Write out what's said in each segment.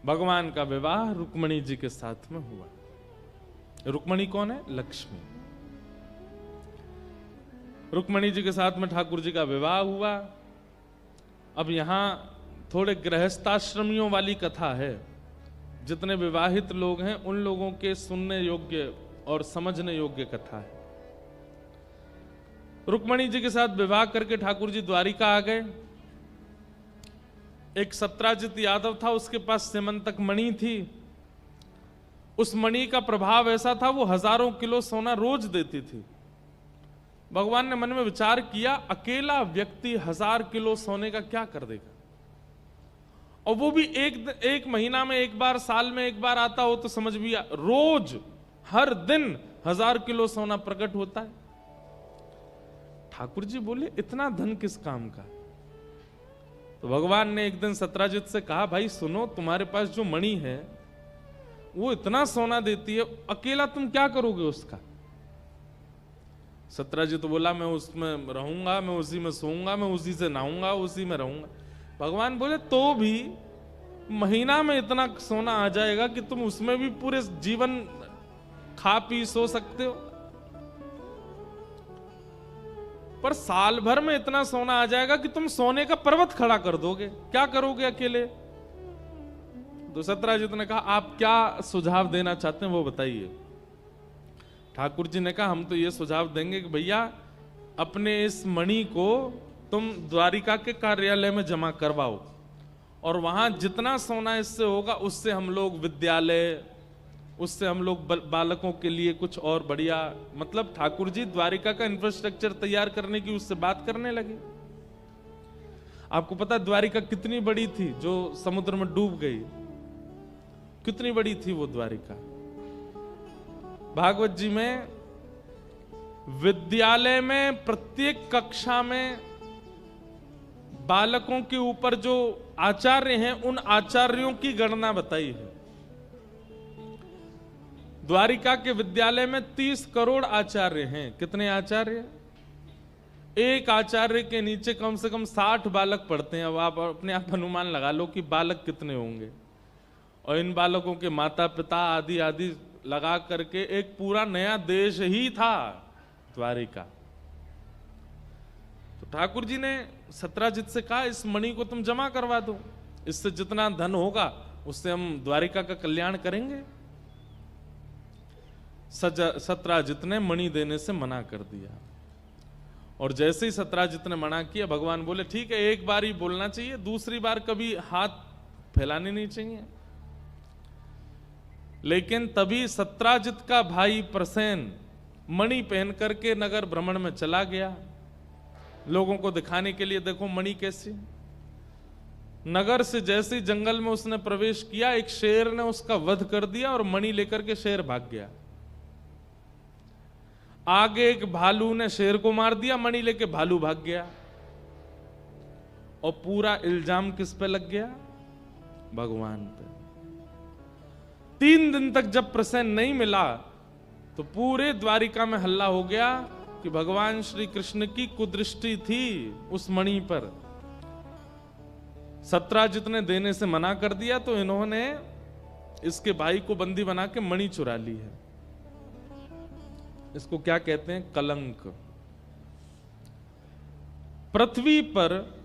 भगवान का विवाह रुक्मणी जी के साथ में हुआ। रुक्मणी कौन है? लक्ष्मी। रुक्मणी जी के साथ में ठाकुर जी का विवाह हुआ। अब यहां थोड़े गृहस्थाश्रमियों वाली कथा है। जितने विवाहित लोग हैं उन लोगों के सुनने योग्य और समझने योग्य कथा है। रुक्मणी जी के साथ विवाह करके ठाकुर जी द्वारिका आ गए। एक सत्राजित यादव था, उसके पास सेमंतक मणि थी। उस मणि का प्रभाव ऐसा था, वो हजारों किलो सोना रोज देती थी। भगवान ने मन में विचार किया, अकेला व्यक्ति 1000 किलो सोने का क्या कर देगा, और वो भी एक महीना में एक बार, साल में एक बार आता हो तो समझ भी रोज हर दिन 1000 किलो सोना प्रकट होता है। ठाकुर जी बोले, इतना धन किस काम का? तो भगवान ने एक दिन सत्राजित से कहा, भाई सुनो, तुम्हारे पास जो मणि है वो इतना सोना देती है, अकेला तुम क्या करोगे उसका? सत्राजित तो बोला, मैं उसमें रहूंगा, मैं उसी में सोऊंगा, मैं उसी से नहाऊंगा, उसी में रहूंगा। भगवान बोले, तो भी महीना में इतना सोना आ जाएगा कि तुम उसमें भी पूरे जीवन खा पी सो सकते हो, पर साल भर में इतना सोना आ जाएगा कि तुम सोने का पर्वत खड़ा कर दोगे, क्या करोगे अकेले? तो सत्राजित ने कहा, आप क्या सुझाव देना चाहते हैं वो बताइए। ठाकुर जी ने कहा, हम तो ये सुझाव देंगे कि भैया अपने इस मणि को तुम द्वारिका के कार्यालय में जमा करवाओ, और वहां जितना सोना इससे होगा उससे हम लोग विद्यालय, उससे हम लोग बालकों के लिए कुछ और बढ़िया, मतलब ठाकुर जी द्वारिका का इंफ्रास्ट्रक्चर तैयार करने की उससे बात करने लगे। आपको पता द्वारिका कितनी बड़ी थी जो समुद्र में डूब गई? कितनी बड़ी थी वो द्वारिका? भागवत जी में विद्यालय में प्रत्येक कक्षा में बालकों के ऊपर जो आचार्य हैं उन आचार्यों की गणना बताई है। द्वारिका के विद्यालय में 30 करोड़ आचार्य हैं। कितने आचार्य? एक आचार्य के नीचे कम से कम 60 बालक पढ़ते हैं। अब आप अपने आप अनुमान लगा लो कि बालक कितने होंगे, और इन बालकों के माता पिता आदि आदि लगा करके एक पूरा नया देश ही था द्वारिका। तो ठाकुर जी ने सत्राजित से कहा, इस मणि को तुम जमा करवा दो, इससे जितना धन होगा उससे हम द्वारिका का कल्याण करेंगे। सत्राजित ने मणि देने से मना कर दिया, और जैसे ही सत्राजित ने मना किया, भगवान बोले, ठीक है, एक बार ही बोलना चाहिए, दूसरी बार कभी हाथ फैलाने नहीं चाहिए। लेकिन तभी सत्राजित का भाई प्रसेन मणि पहन करके नगर भ्रमण में चला गया, लोगों को दिखाने के लिए, देखो मणि कैसी। नगर से जैसे ही जंगल में उसने प्रवेश किया, एक शेर ने उसका वध कर दिया और मणि लेकर के शेर भाग गया। आगे एक भालू ने शेर को मार दिया, मणि लेके भालू भाग गया, और पूरा इल्जाम किस पे लग गया? भगवान पे। 3 दिन तक जब प्रसेन नहीं मिला तो पूरे द्वारिका में हल्ला हो गया कि भगवान श्री कृष्ण की कुदृष्टि थी उस मणि पर। सत्राजित ने देने से मना कर दिया, तो इन्होंने इसके भाई को बंदी बना के मणि चुरा ली है। इसको क्या कहते हैं? कलंक। पृथ्वी पर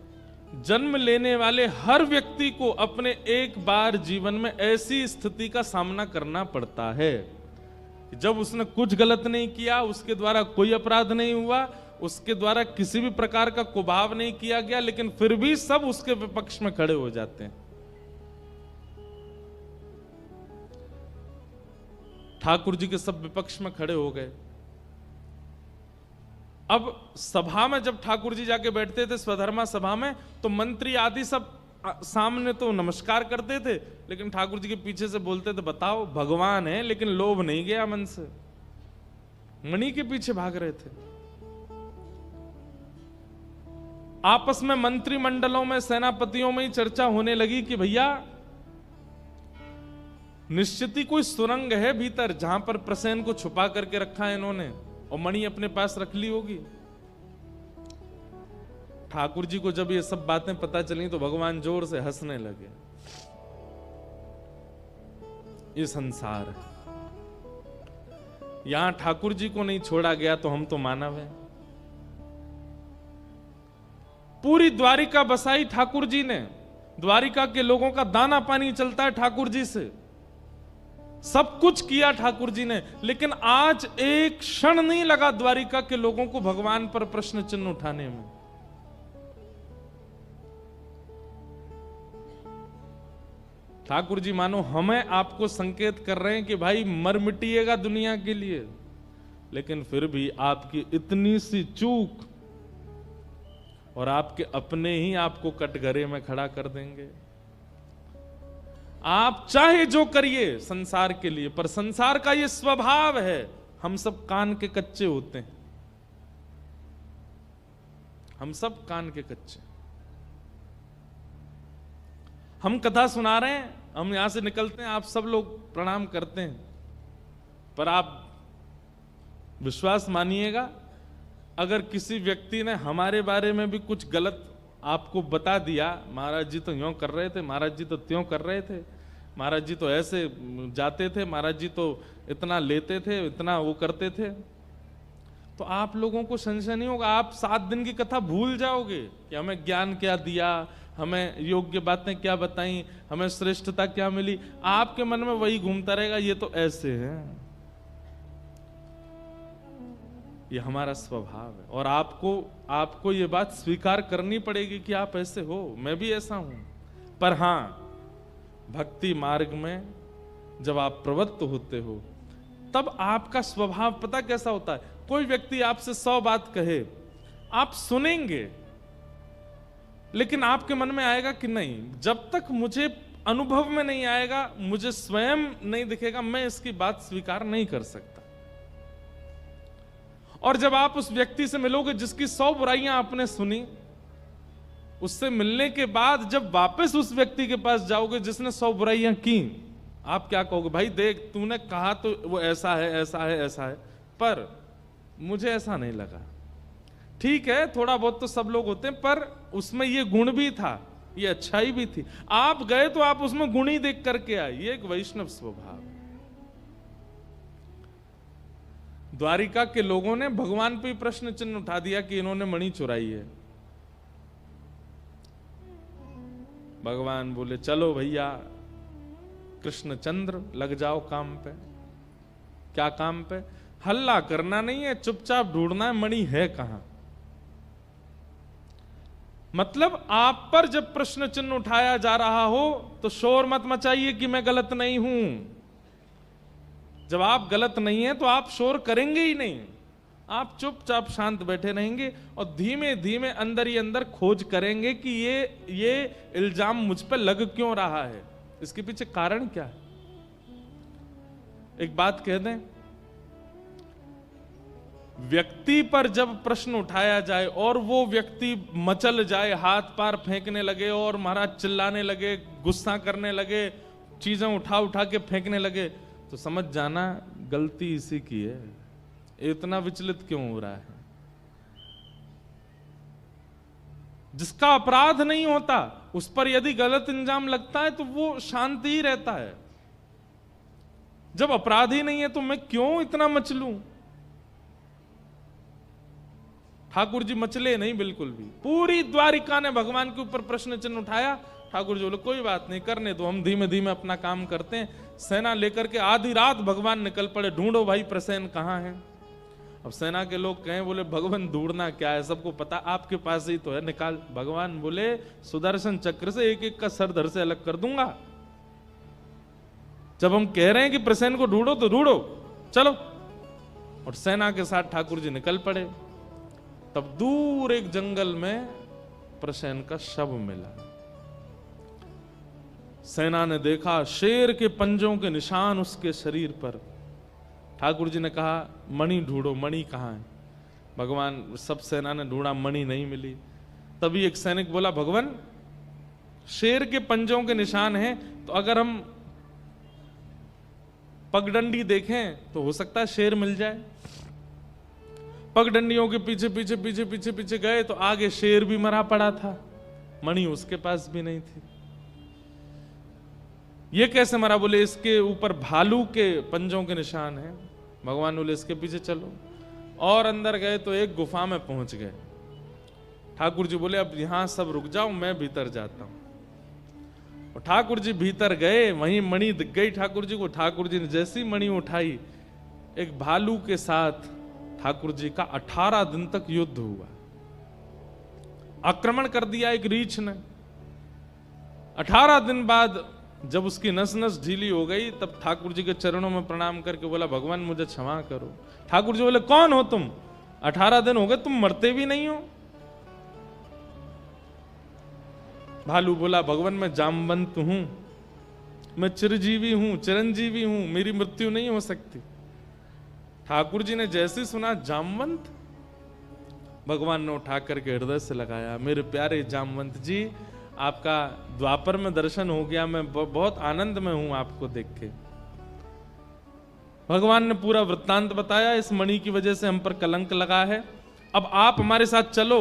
जन्म लेने वाले हर व्यक्ति को अपने एक बार जीवन में ऐसी स्थिति का सामना करना पड़ता है जब उसने कुछ गलत नहीं किया, उसके द्वारा कोई अपराध नहीं हुआ, उसके द्वारा किसी भी प्रकार का कुभाव नहीं किया गया, लेकिन फिर भी सब उसके विपक्ष में खड़े हो जाते हैं। ठाकुर जी के सब विपक्ष में खड़े हो गए। अब सभा में जब ठाकुर जी जाके बैठते थे, स्वधर्मा सभा में, तो मंत्री आदि सब सामने तो नमस्कार करते थे, लेकिन ठाकुर जी के पीछे से बोलते थे, बताओ भगवान है लेकिन लोभ नहीं गया मन से, मणि के पीछे भाग रहे थे। आपस में मंत्रिमंडलों में, सेनापतियों में ही चर्चा होने लगी कि भैया निश्चित ही कोई सुरंग है भीतर जहां पर प्रसेन को छुपा करके रखा है इन्होंने, और मणि अपने पास रख ली होगी। ठाकुर जी को जब ये सब बातें पता चली तो भगवान जोर से हंसने लगे। ये संसार है। यहां ठाकुर जी को नहीं छोड़ा गया तो हम तो मानव हैं। पूरी द्वारिका बसाई ठाकुर जी ने, द्वारिका के लोगों का दाना पानी चलता है ठाकुर जी से, सब कुछ किया ठाकुर जी ने, लेकिन आज एक क्षण नहीं लगा द्वारिका के लोगों को भगवान पर प्रश्न चिन्ह उठाने में। ठाकुर जी मानो हमें आपको संकेत कर रहे हैं कि भाई मर मिटिएगा दुनिया के लिए, लेकिन फिर भी आपकी इतनी सी चूक और आपके अपने ही आपको कटघरे में खड़ा कर देंगे। आप चाहे जो करिए संसार के लिए, पर संसार का ये स्वभाव है, हम सब कान के कच्चे होते हैं, हम सब कान के कच्चे। हम कथा सुना रहे हैं, हम यहां से निकलते हैं, आप सब लोग प्रणाम करते हैं, पर आप विश्वास मानिएगा, अगर किसी व्यक्ति ने हमारे बारे में भी कुछ गलत आपको बता दिया, महाराज जी तो यूं कर रहे थे, महाराज जी तो त्यों कर रहे थे, महाराज जी तो ऐसे जाते थे, महाराज जी तो इतना लेते थे, इतना वो करते थे, तो आप लोगों को संशय नहीं होगा, आप 7 दिन की कथा भूल जाओगे कि हमें ज्ञान क्या दिया, हमें योग्य बातें क्या बताई, हमें श्रेष्ठता क्या मिली। आपके मन में वही घूमता रहेगा, ये तो ऐसे है, ये हमारा स्वभाव है। और आपको ये बात स्वीकार करनी पड़ेगी कि आप ऐसे हो, मैं भी ऐसा हूं। पर हां, भक्ति मार्ग में जब आप प्रवृत्त होते हो, तब आपका स्वभाव पता कैसा होता है। कोई व्यक्ति आपसे 100 बात कहे, आप सुनेंगे, लेकिन आपके मन में आएगा कि नहीं, जब तक मुझे अनुभव में नहीं आएगा, मुझे स्वयं नहीं दिखेगा, मैं इसकी बात स्वीकार नहीं कर सकता। और जब आप उस व्यक्ति से मिलोगे जिसकी 100 बुराइयां आपने सुनी, उससे मिलने के बाद जब वापस उस व्यक्ति के पास जाओगे जिसने 100 बुराइयां की, आप क्या कहोगे, भाई देख तूने कहा तो वो ऐसा है, ऐसा है, ऐसा है, पर मुझे ऐसा नहीं लगा। ठीक है, थोड़ा बहुत तो सब लोग होते हैं, पर उसमें ये गुण भी था, ये अच्छाई भी थी। आप गए तो आप उसमें गुण ही देख करके आए, ये एक वैष्णव स्वभाव। द्वारिका के लोगों ने भगवान पे प्रश्न चिन्ह उठा दिया कि इन्होंने मणि चुराई है। भगवान बोले चलो भैया कृष्णचंद्र, लग जाओ काम पे। क्या काम पे? हल्ला करना नहीं है, चुपचाप ढूंढना है मणि है कहां। मतलब आप पर जब प्रश्न चिन्ह उठाया जा रहा हो तो शोर मत मचाइए कि मैं गलत नहीं हूं। जब आप गलत नहीं है तो आप शोर करेंगे ही नहीं, आप चुपचाप शांत बैठे रहेंगे और धीमे धीमे अंदर ही अंदर खोज करेंगे कि ये इल्जाम मुझ पर लग क्यों रहा है, इसके पीछे कारण क्या है। एक बात कह दें, व्यक्ति पर जब प्रश्न उठाया जाए और वो व्यक्ति मचल जाए, हाथ पैर फेंकने लगे और महाराज चिल्लाने लगे, गुस्सा करने लगे, चीजें उठा उठा के फेंकने लगे, तो समझ जाना गलती इसी की है। इतना विचलित क्यों हो रहा है? जिसका अपराध नहीं होता उस पर यदि गलत इंजाम लगता है तो वो शांति ही रहता है। जब अपराध ही नहीं है तो मैं क्यों इतना मचलूं? ठाकुर जी मचले नहीं बिल्कुल भी। पूरी द्वारिका ने भगवान के ऊपर प्रश्न चिन्ह उठाया। ठाकुर जी बोले कोई बात नहीं, करने दो, हम धीमे धीमे अपना काम करते हैं। सेना लेकर के आधी रात भगवान निकल पड़े, ढूंढो भाई प्रसेन कहां है। अब सेना के लोग कहें, बोले भगवान ढूंढना क्या है, सबको पता आपके पास ही तो है, निकाल। भगवान बोले सुदर्शन चक्र से एक एक का सर धड़ से अलग कर दूंगा। जब हम कह रहे हैं कि प्रसेन को ढूंढो तो ढूंढो, चलो। और सेना के साथ ठाकुर जी निकल पड़े। तब दूर एक जंगल में प्रसेन का शव मिला। सेना ने देखा शेर के पंजों के निशान उसके शरीर पर। ठाकुर जी ने कहा मणि ढूंढो, मणि कहां है। भगवान, सब सेना ने ढूंढा, मणि नहीं मिली। तभी एक सैनिक बोला, भगवान शेर के पंजों के निशान हैं, तो अगर हम पगडंडी देखें तो हो सकता है शेर मिल जाए। पगडंडियों के पीछे पीछे पीछे पीछे पीछे गए तो आगे शेर भी मरा पड़ा था, मणि उसके पास भी नहीं थी। ये कैसे मरा? बोले इसके ऊपर भालू के पंजों के निशान हैं। भगवान बोले इसके पीछे चलो, और अंदर गए तो एक गुफा में पहुंच गए। ठाकुर जी बोले अब यहां सब रुक जाओ, मैं भीतर जाता हूं। और ठाकुर जी भीतर गए, वहीं मणि दिख गई ठाकुर जी को। ठाकुर जी ने जैसी मणि उठाई, एक भालू के साथ ठाकुर जी का 18 दिन तक युद्ध हुआ। आक्रमण कर दिया एक रीछ ने। 18 दिन बाद जब उसकी नस नस ढीली हो गई, तब ठाकुर जी के चरणों में प्रणाम करके बोला भगवान मुझे क्षमा करो। ठाकुर जी बोले कौन हो तुम? 18 दिन हो गए, तुम मरते भी नहीं हो। भालू बोला भगवान मैं जामवंत हूं, मैं चिरजीवी हूं, चिरंजीवी हूं, मेरी मृत्यु नहीं हो सकती। ठाकुर जी ने जैसे सुना जामवंत, भगवान ने उठा करके हृदय से लगाया, मेरे प्यारे जामवंत जी आपका द्वापर में दर्शन हो गया, मैं बहुत आनंद में हूं आपको देख के। भगवान ने पूरा वृत्तांत बताया, इस मणि की वजह से हम पर कलंक लगा है, अब आप हमारे साथ चलो,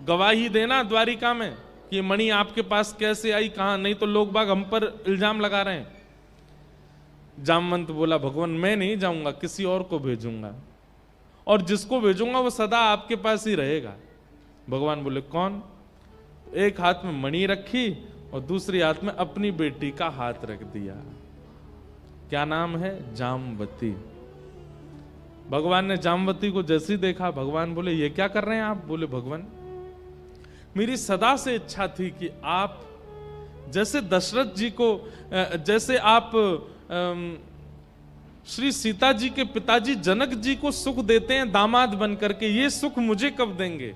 गवाही देना द्वारिका में कि मणि आपके पास कैसे आई, कहां, नहीं तो लोग बाग हम पर इल्जाम लगा रहे हैं। जामवंत बोला भगवान मैं नहीं जाऊंगा, किसी और को भेजूंगा, और जिसको भेजूंगा वो सदा आपके पास ही रहेगा। भगवान बोले कौन? एक हाथ में मणि रखी और दूसरी हाथ में अपनी बेटी का हाथ रख दिया। क्या नाम है? जामवती। भगवान ने जामवती को जैसे ही देखा, भगवान बोले ये क्या कर रहे हैं आप? बोले भगवान मेरी सदा से इच्छा थी कि आप जैसे दशरथ जी को, जैसे आप श्री सीता जी के पिताजी जनक जी को सुख देते हैं दामाद बन करके, ये सुख मुझे कब देंगे?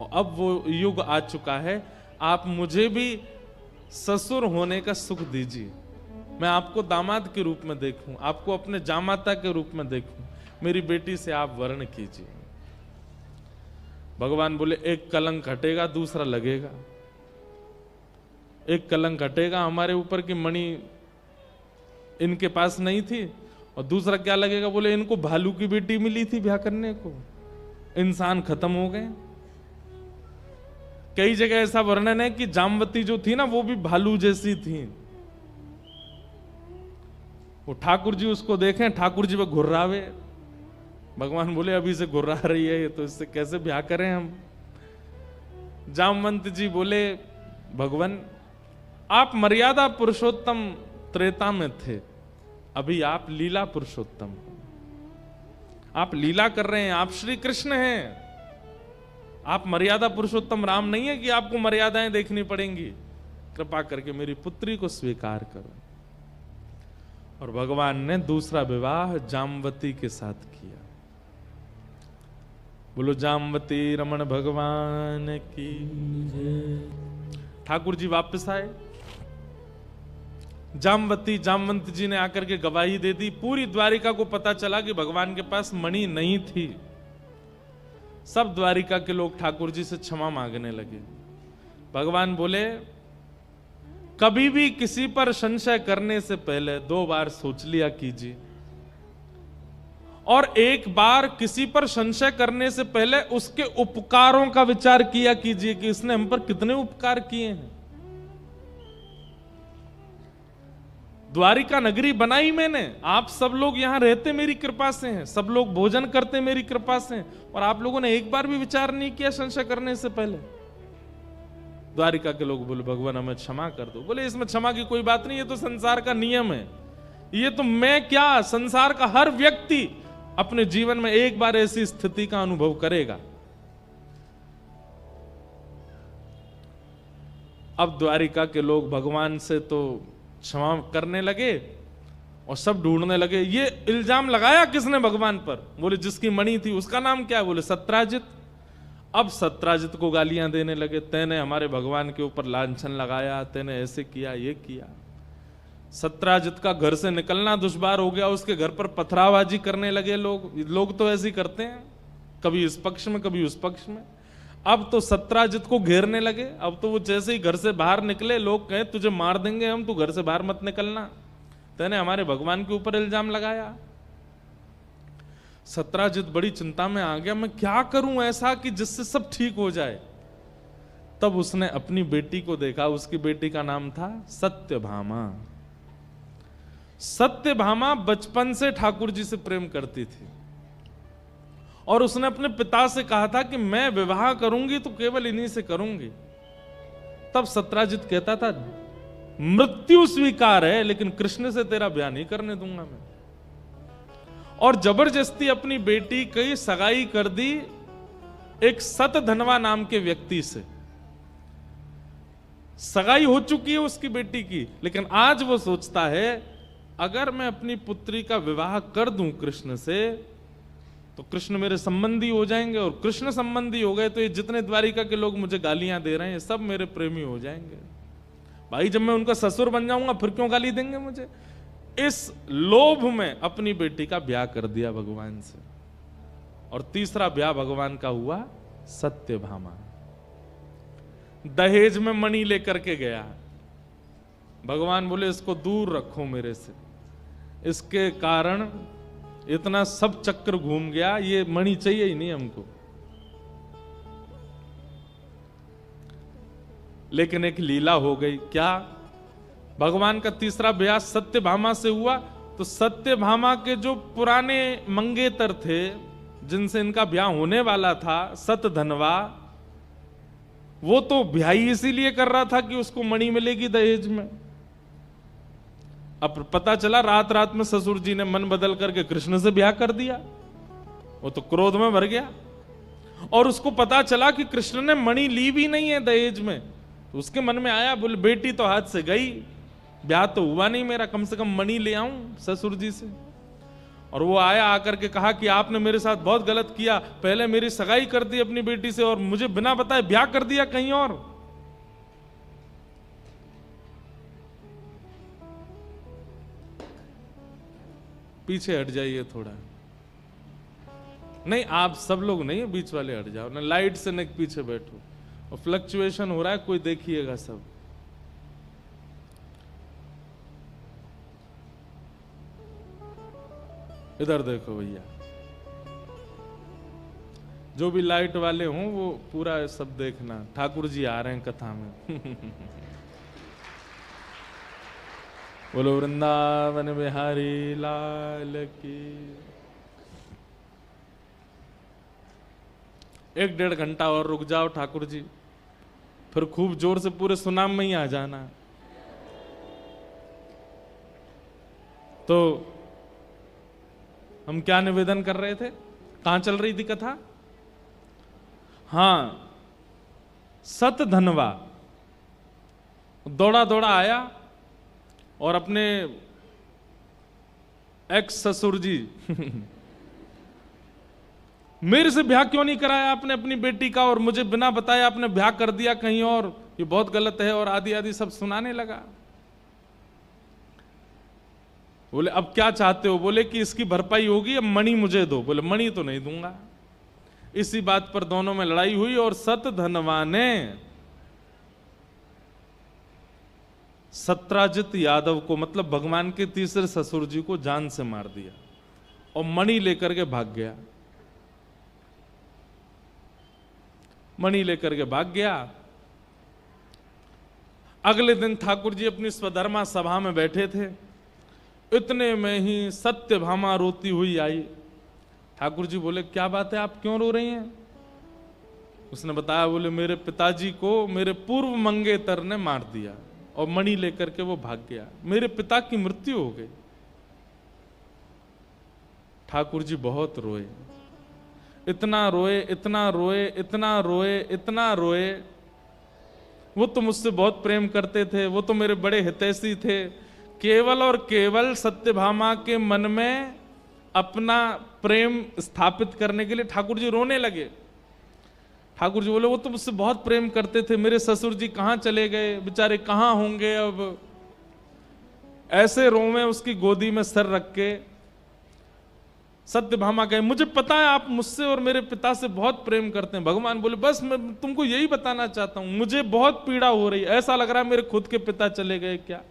और अब वो युग आ चुका है, आप मुझे भी ससुर होने का सुख दीजिए, मैं आपको दामाद के रूप में देखूं, आपको अपने जामाता के रूप में देखूं, मेरी बेटी से आप वर्ण कीजिए। भगवान बोले एक कलंक हटेगा दूसरा लगेगा। एक कलंक हटेगा हमारे ऊपर की मणि इनके पास नहीं थी, और दूसरा क्या लगेगा? बोले इनको भालू की बेटी मिली थी ब्याह करने को, इंसान खत्म हो गए। कई जगह ऐसा वर्णन है कि जामवती जो थी ना वो भी भालू जैसी थी। वो ठाकुर जी उसको देखें, ठाकुर जी पे घुर्रावे। भगवान बोले अभी से घुर्रा रही है ये, तो इससे कैसे ब्याह करें हम? जामवंत जी बोले भगवान आप मर्यादा पुरुषोत्तम त्रेता में थे, अभी आप लीला पुरुषोत्तम, आप लीला कर रहे हैं, आप श्री कृष्ण हैं, आप मर्यादा पुरुषोत्तम राम नहीं है कि आपको मर्यादाएं देखनी पड़ेंगी। कृपा करके मेरी पुत्री को स्वीकार करो। और भगवान ने दूसरा विवाह जामवती के साथ किया। बोलो जामवती रमण भगवान की जय। ठाकुर जी वापस आए, जामवंत जी ने आकर के गवाही दे दी। पूरी द्वारिका को पता चला कि भगवान के पास मणि नहीं थी। सब द्वारिका के लोग ठाकुर जी से क्षमा मांगने लगे। भगवान बोले कभी भी किसी पर संशय करने से पहले 2 बार सोच लिया कीजिए, और एक बार किसी पर संशय करने से पहले उसके उपकारों का विचार किया कीजिए कि इसने हम पर कितने उपकार किए हैं। द्वारिका नगरी बनाई मैंने, आप सब लोग यहां रहते मेरी कृपा से हैं, सब लोग भोजन करते मेरी कृपा से हैं, और आप लोगों ने एक बार भी विचार नहीं किया संशय करने से पहले। द्वारिका के लोग बोले भगवान हमें क्षमा कर दो। बोले इसमें क्षमा की कोई बात नहीं, ये तो संसार का नियम है, ये तो मैं क्या, संसार का हर व्यक्ति अपने जीवन में एक बार ऐसी स्थिति का अनुभव करेगा। अब द्वारिका के लोग भगवान से तो क्षमा करने लगे और सब ढूंढने लगे ये इल्जाम लगाया किसने भगवान पर। बोले जिसकी मणि थी उसका नाम क्या है? बोले सत्राजित। अब सत्राजित को गालियां देने लगे, तेने हमारे भगवान के ऊपर लांछन लगाया, तेने ऐसे किया, ये किया। सत्राजित का घर से निकलना दुश्वार हो गया, उसके घर पर पथराबाजी करने लगे लोग तो ऐसे ही करते हैं, कभी इस पक्ष में कभी उस पक्ष में। अब तो सत्राजित को घेरने लगे। अब तो वो जैसे ही घर से बाहर निकले लोग कहे तुझे मार देंगे हम, तू घर से बाहर मत निकलना, तेने हमारे भगवान के ऊपर इल्जाम लगाया। सत्राजित बड़ी चिंता में आ गया, मैं क्या करूं ऐसा कि जिससे सब ठीक हो जाए। तब उसने अपनी बेटी को देखा। उसकी बेटी का नाम था सत्यभामा। सत्यभामा बचपन से ठाकुर जी से प्रेम करती थी और उसने अपने पिता से कहा था कि मैं विवाह करूंगी तो केवल इन्हीं से करूंगी। तब सत्राजित कहता था मृत्यु स्वीकार है लेकिन कृष्ण से तेरा ब्याह नहीं करने दूंगा मैं। और जबरदस्ती अपनी बेटी की सगाई कर दी एक सतधनवा नाम के व्यक्ति से। सगाई हो चुकी है उसकी बेटी की, लेकिन आज वो सोचता है अगर मैं अपनी पुत्री का विवाह कर दूं कृष्ण से तो कृष्ण मेरे संबंधी हो जाएंगे, और कृष्ण संबंधी हो गए तो ये जितने द्वारिका के लोग मुझे गालियां दे रहे हैं सब मेरे प्रेमी हो जाएंगे। भाई जब मैं उनका ससुर बन जाऊंगा फिर क्यों गाली देंगे मुझे। इस लोभ में अपनी बेटी का ब्याह कर दिया भगवान से। और तीसरा ब्याह भगवान का हुआ सत्यभामा। दहेज में मणि लेकर के गया। भगवान बोले इसको दूर रखो मेरे से, इसके कारण इतना सब चक्र घूम गया, ये मणि चाहिए ही नहीं हमको। लेकिन एक लीला हो गई। क्या? भगवान का तीसरा ब्याह सत्यभामा से हुआ तो सत्यभामा के जो पुराने मंगेतर थे जिनसे इनका ब्याह होने वाला था, सतधनवा, वो तो ब्याह ही इसीलिए कर रहा था कि उसको मणि मिलेगी दहेज में। अब पता चला रात रात में ससुर जी ने मन बदल करके कृष्ण से ब्याह कर दिया। वो तो क्रोध में भर गया और उसको पता चला कि कृष्ण ने मणि ली भी नहीं है दहेज में। तो उसके मन में आया, बोले बेटी तो हाथ से गई, ब्याह तो हुआ नहीं मेरा, कम से कम मणि ले आऊं ससुर जी से। और वो आया, आकर के कहा कि आपने मेरे साथ बहुत गलत किया, पहले मेरी सगाई कर दी अपनी बेटी से और मुझे बिना बताए ब्याह कर दिया कहीं और। पीछे हट जाइए थोड़ा। नहीं, आप सब लोग नहीं, बीच वाले हट जाओ ना, लाइट से न पीछे बैठो। और फ्लक्चुएशन हो रहा है, कोई देखिएगा सब। इधर देखो भैया, जो भी लाइट वाले हों वो पूरा सब देखना। ठाकुर जी आ रहे हैं कथा में। बोलो वृंदावन बिहारी लाल की। 1-1.5 घंटा और रुक जाओ ठाकुर जी, फिर खूब जोर से पूरे सुनाम में ही आ जाना। तो हम क्या निवेदन कर रहे थे, कहां चल रही थी कथा? हां, सतधनवा दौड़ा दौड़ा आया और अपने एक्स ससुर जी मेरे से ब्याह क्यों नहीं कराया आपने अपनी बेटी का, और मुझे बिना बताए आपने ब्याह कर दिया कहीं और, ये बहुत गलत है, और आदि आदि सब सुनाने लगा। बोले अब क्या चाहते हो? बोले कि इसकी भरपाई होगी, अब मणि मुझे दो। बोले मणि तो नहीं दूंगा। इसी बात पर दोनों में लड़ाई हुई और सतधनवा ने सत्राजित यादव को, मतलब भगवान के तीसरे ससुर जी को, जान से मार दिया और मणि लेकर के भाग गया। मणि लेकर के भाग गया। अगले दिन ठाकुर जी अपनी स्वधर्मा सभा में बैठे थे, इतने में ही सत्यभामा रोती हुई आई। ठाकुर जी बोले क्या बात है, आप क्यों रो रही हैं? उसने बताया, बोले मेरे पिताजी को मेरे पूर्व मंगेतर ने मार दिया और मणि लेकर के वो भाग गया, मेरे पिता की मृत्यु हो गई। ठाकुर जी बहुत रोए, इतना रोए, इतना रोए, इतना रोए, इतना रोए। वो तो मुझसे बहुत प्रेम करते थे, वो तो मेरे बड़े हितैषी थे, केवल और केवल सत्यभामा के मन में अपना प्रेम स्थापित करने के लिए ठाकुर जी रोने लगे। ठाकुर जी बोले वो तो मुझसे बहुत प्रेम करते थे, मेरे ससुर जी कहां चले गए, बेचारे कहां होंगे अब। ऐसे रोवे उसकी गोदी में सर रख के। सत्यभामा कहे मुझे पता है आप मुझसे और मेरे पिता से बहुत प्रेम करते हैं। भगवान बोले बस मैं तुमको यही बताना चाहता हूं, मुझे बहुत पीड़ा हो रही है, ऐसा लग रहा है मेरे खुद के पिता चले गए क्या।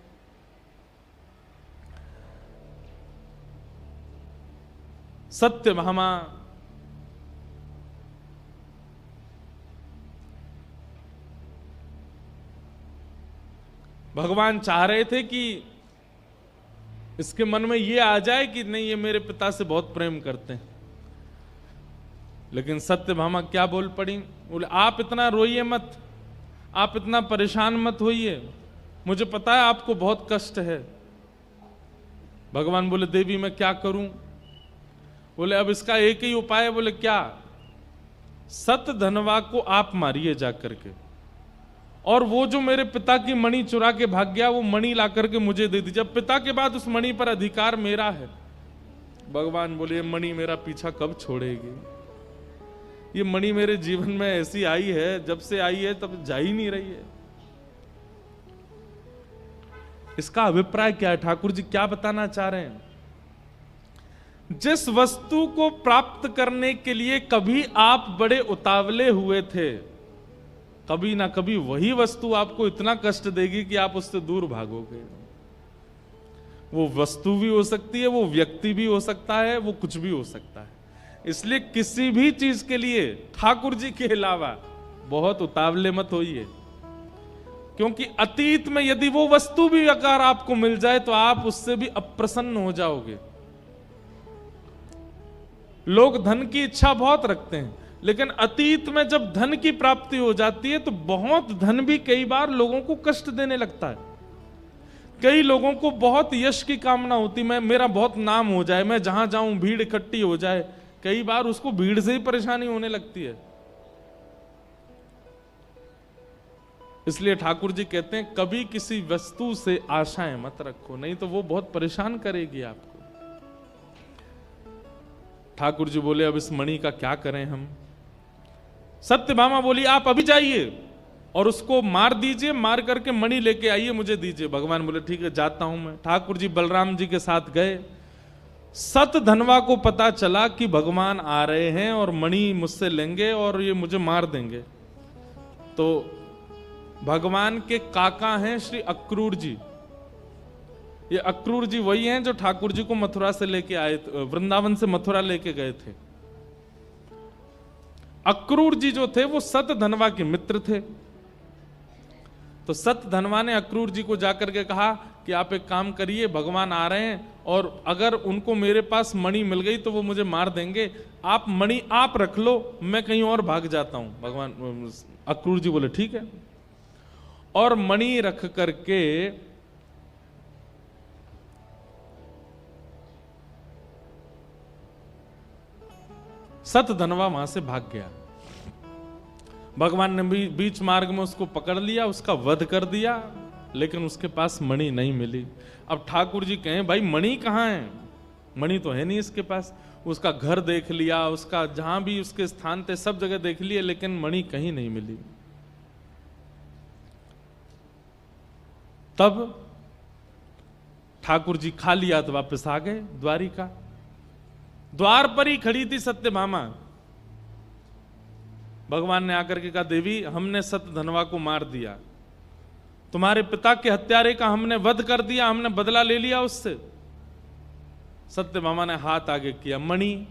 सत्यभामा भगवान चाह रहे थे कि इसके मन में ये आ जाए कि नहीं, ये मेरे पिता से बहुत प्रेम करते हैं। लेकिन सत्यभामा क्या बोल पड़ी, बोले आप इतना रोइए मत, आप इतना परेशान मत होइए, मुझे पता है आपको बहुत कष्ट है। भगवान बोले देवी मैं क्या करूं? बोले अब इसका एक ही उपाय है। बोले क्या? सतधनवा को आप मारिए जा करके, और वो जो मेरे पिता की मणि चुरा के भाग गया, वो मणि ला करके मुझे दे दीजिए। जब पिता के बाद उस मणि पर अधिकार मेरा है। भगवान बोले ये मणि मेरा पीछा कब छोड़ेगी? ये मणि मेरे जीवन में ऐसी आई है, जब से आई है तब जा ही नहीं रही है। इसका अभिप्राय क्या है? ठाकुर जी क्या बताना चाह रहे हैं? जिस वस्तु को प्राप्त करने के लिए कभी आप बड़े उतावले हुए थे, कभी ना कभी वही वस्तु आपको इतना कष्ट देगी कि आप उससे दूर भागोगे। वो वस्तु भी हो सकती है, वो व्यक्ति भी हो सकता है, वो कुछ भी हो सकता है। इसलिए किसी भी चीज के लिए ठाकुर जी के अलावा बहुत उतावले मत होइए, क्योंकि अतीत में यदि वो वस्तु भी अगर आपको मिल जाए तो आप उससे भी अप्रसन्न हो जाओगे। लोग धन की इच्छा बहुत रखते हैं, लेकिन अतीत में जब धन की प्राप्ति हो जाती है तो बहुत धन भी कई बार लोगों को कष्ट देने लगता है। कई लोगों को बहुत यश की कामना होती, मैं मेरा बहुत नाम हो जाए, मैं जहां जाऊं भीड़ इकट्ठी हो जाए। कई बार उसको भीड़ से ही परेशानी होने लगती है। इसलिए ठाकुर जी कहते हैं कभी किसी वस्तु से आशाएं मत रखो, नहीं तो वो बहुत परेशान करेगी आपको। ठाकुर जी बोले अब इस मणि का क्या करें हम? सत्यभामा बोली आप अभी जाइए और उसको मार दीजिए, मार करके मणि लेके आइए, मुझे दीजिए। भगवान बोले ठीक है जाता हूं मैं। ठाकुर जी बलराम जी के साथ गए। सतधनवा को पता चला कि भगवान आ रहे हैं और मणि मुझसे लेंगे और ये मुझे मार देंगे। तो भगवान के काका हैं श्री अक्रूर जी। ये अक्रूर जी वही हैं जो ठाकुर जी को मथुरा से लेके आए, वृंदावन से मथुरा लेके गए थे। अक्रूर जी जो थे वो सतधनवा के मित्र थे। तो सतधनवा ने अक्रूर जी को जाकर के कहा कि आप एक काम करिए, भगवान आ रहे हैं और अगर उनको मेरे पास मणि मिल गई तो वो मुझे मार देंगे, आप मणि आप रख लो, मैं कहीं और भाग जाता हूं। भगवान अक्रूर जी बोले ठीक है, और मणि रख करके सतधनवा वहां से भाग गया। भगवान ने भी बीच मार्ग में उसको पकड़ लिया, उसका वध कर दिया, लेकिन उसके पास मणि नहीं मिली। अब ठाकुर जी कहें भाई मणि कहाँ है? मणि तो है नहीं इसके पास। उसका घर देख लिया, उसका जहां भी उसके स्थान थे सब जगह देख लिए, लेकिन मणि कहीं नहीं मिली। तब ठाकुर जी खाली हाथ वापस आ गए द्वारिका। द्वार पर ही खड़ी थी सत्यभामा। भगवान ने आकर के कहा देवी हमने सतधनवा को मार दिया, तुम्हारे पिता के हत्यारे का हमने वध कर दिया, हमने बदला ले लिया उससे। सत्यभामा ने हाथ आगे किया, मणि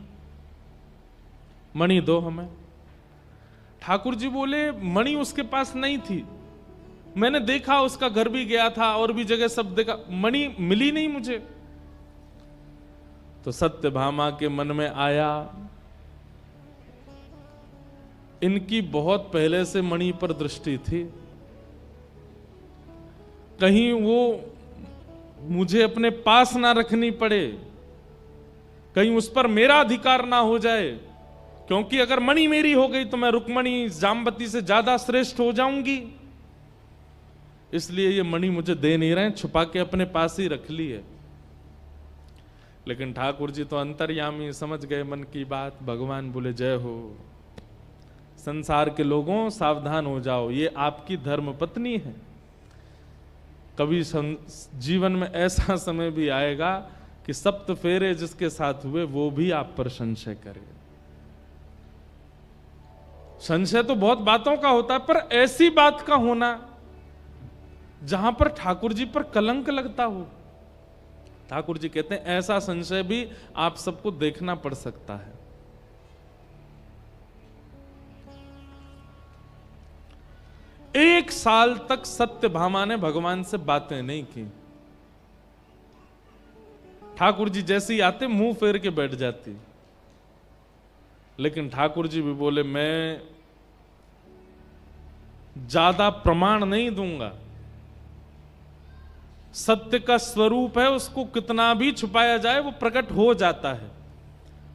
मणि दो हमें। ठाकुर जी बोले मणि उसके पास नहीं थी, मैंने देखा, उसका घर भी गया था और भी जगह सब देखा, मणि मिली नहीं मुझे। तो सत्यभामा के मन में आया इनकी बहुत पहले से मणि पर दृष्टि थी, कहीं वो मुझे अपने पास ना रखनी पड़े, कहीं उस पर मेरा अधिकार ना हो जाए, क्योंकि अगर मणि मेरी हो गई तो मैं रुक्मणी जाम्बती से ज्यादा श्रेष्ठ हो जाऊंगी। इसलिए ये मणि मुझे दे नहीं रहे, छुपा के अपने पास ही रख ली है। लेकिन ठाकुर जी तो अंतर्यामी, समझ गए मन की बात। भगवान बोले जय हो, संसार के लोगों सावधान हो जाओ, ये आपकी धर्म पत्नी है। कभी जीवन में ऐसा समय भी आएगा कि सप्त फेरे जिसके साथ हुए वो भी आप पर संशय करे। संशय तो बहुत बातों का होता है, पर ऐसी बात का होना जहां पर ठाकुर जी पर कलंक लगता हो। ठाकुर जी कहते हैं ऐसा संशय भी आप सबको देखना पड़ सकता है। 1 साल तक सत्यभामा ने भगवान से बातें नहीं की। ठाकुर जी जैसे ही आते मुंह फेर के बैठ जाती, लेकिन ठाकुर जी भी बोले मैं ज्यादा प्रमाण नहीं दूंगा। सत्य का स्वरूप है, उसको कितना भी छुपाया जाए वो प्रकट हो जाता है।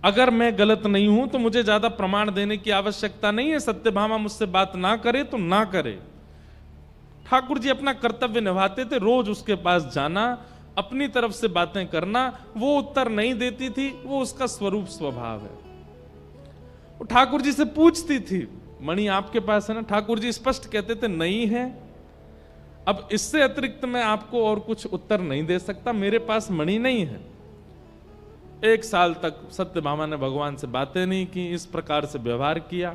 अगर मैं गलत नहीं हूं तो मुझे ज्यादा प्रमाण देने की आवश्यकता नहीं है। सत्यभामा मुझसे बात ना करे तो ना करे। ठाकुर जी अपना कर्तव्य निभाते थे, रोज उसके पास जाना, अपनी तरफ से बातें करना। वो उत्तर नहीं देती थी, वो उसका स्वरूप स्वभाव है। वो ठाकुर जी से पूछती थी मणि आपके पास है ना? ठाकुर जी स्पष्ट कहते थे नहीं है। अब इससे अतिरिक्त मैं आपको और कुछ उत्तर नहीं दे सकता, मेरे पास मणि नहीं है। 1 साल तक सत्यभामा ने भगवान से बातें नहीं की, इस प्रकार से व्यवहार किया।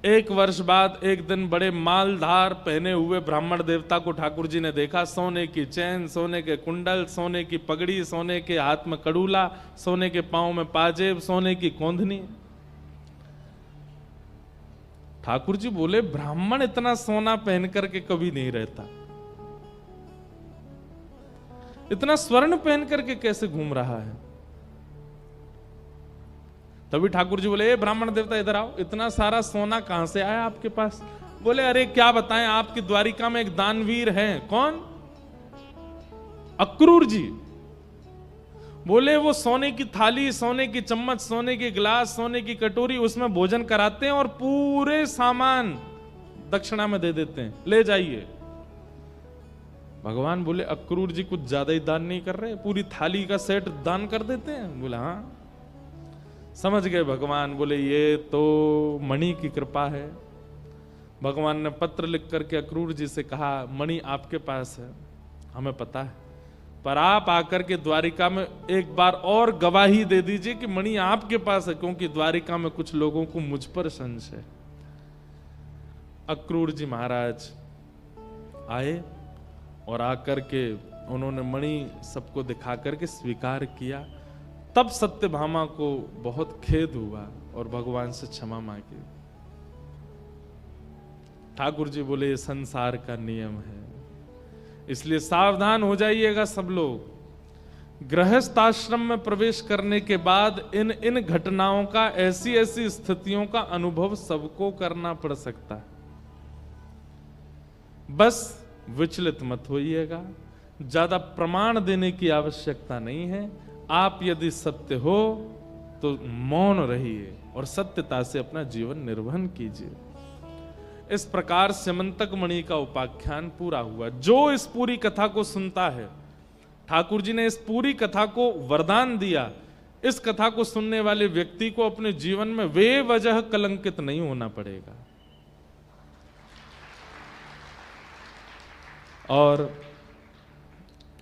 1 वर्ष बाद एक दिन बड़े मालधार पहने हुए ब्राह्मण देवता को ठाकुर जी ने देखा। सोने की चैन, सोने के कुंडल, सोने की पगड़ी, सोने के हाथ में कड़ूला, सोने के पांव में पाजेब, सोने की कोंधनी। ठाकुर जी बोले ब्राह्मण इतना सोना पहन करके कभी नहीं रहता, इतना स्वर्ण पहन करके कैसे घूम रहा है? तभी ठाकुर जी बोले ए ब्राह्मण देवता इधर आओ, इतना सारा सोना कहां से आया आपके पास? बोले अरे क्या बताएं, आपकी द्वारिका में एक दानवीर हैं। कौन? अक्रूर जी। बोले वो सोने की थाली, सोने की चम्मच, सोने की गिलास, सोने की कटोरी, उसमें भोजन कराते हैं और पूरे सामान दक्षिणा में दे देते हैं, ले जाइए। भगवान बोले अक्रूर जी कुछ ज्यादा ही दान नहीं कर रहे, पूरी थाली का सेट दान कर देते हैं? बोला हाँ। समझ गए भगवान, बोले ये तो मणि की कृपा है। भगवान ने पत्र लिख करके अक्रूर जी से कहा मणि आपके पास है, हमें पता है, पर आप आकर के द्वारिका में एक बार और गवाही दे दीजिए कि मणि आपके पास है, क्योंकि द्वारिका में कुछ लोगों को मुझ पर संशय है। अक्रूर जी महाराज आए और आकर के उन्होंने मणि सबको दिखा करके स्वीकार किया। तब सत्यभामा को बहुत खेद हुआ और भगवान से क्षमा मांगी। ठाकुर जी बोले ये संसार का नियम है, इसलिए सावधान हो जाइएगा सब लोग। गृहस्थ आश्रम में प्रवेश करने के बाद इन इन घटनाओं का, ऐसी ऐसी स्थितियों का अनुभव सबको करना पड़ सकता है। बस विचलित मत होइएगा, ज्यादा प्रमाण देने की आवश्यकता नहीं है। आप यदि सत्य हो तो मौन रहिए और सत्यता से अपना जीवन निर्वहन कीजिए। इस प्रकार स्यमंतक मणि का उपाख्यान पूरा हुआ। जो इस पूरी कथा को सुनता है, ठाकुर जी ने इस पूरी कथा को वरदान दिया, इस कथा को सुनने वाले व्यक्ति को अपने जीवन में बेवजह कलंकित नहीं होना पड़ेगा। और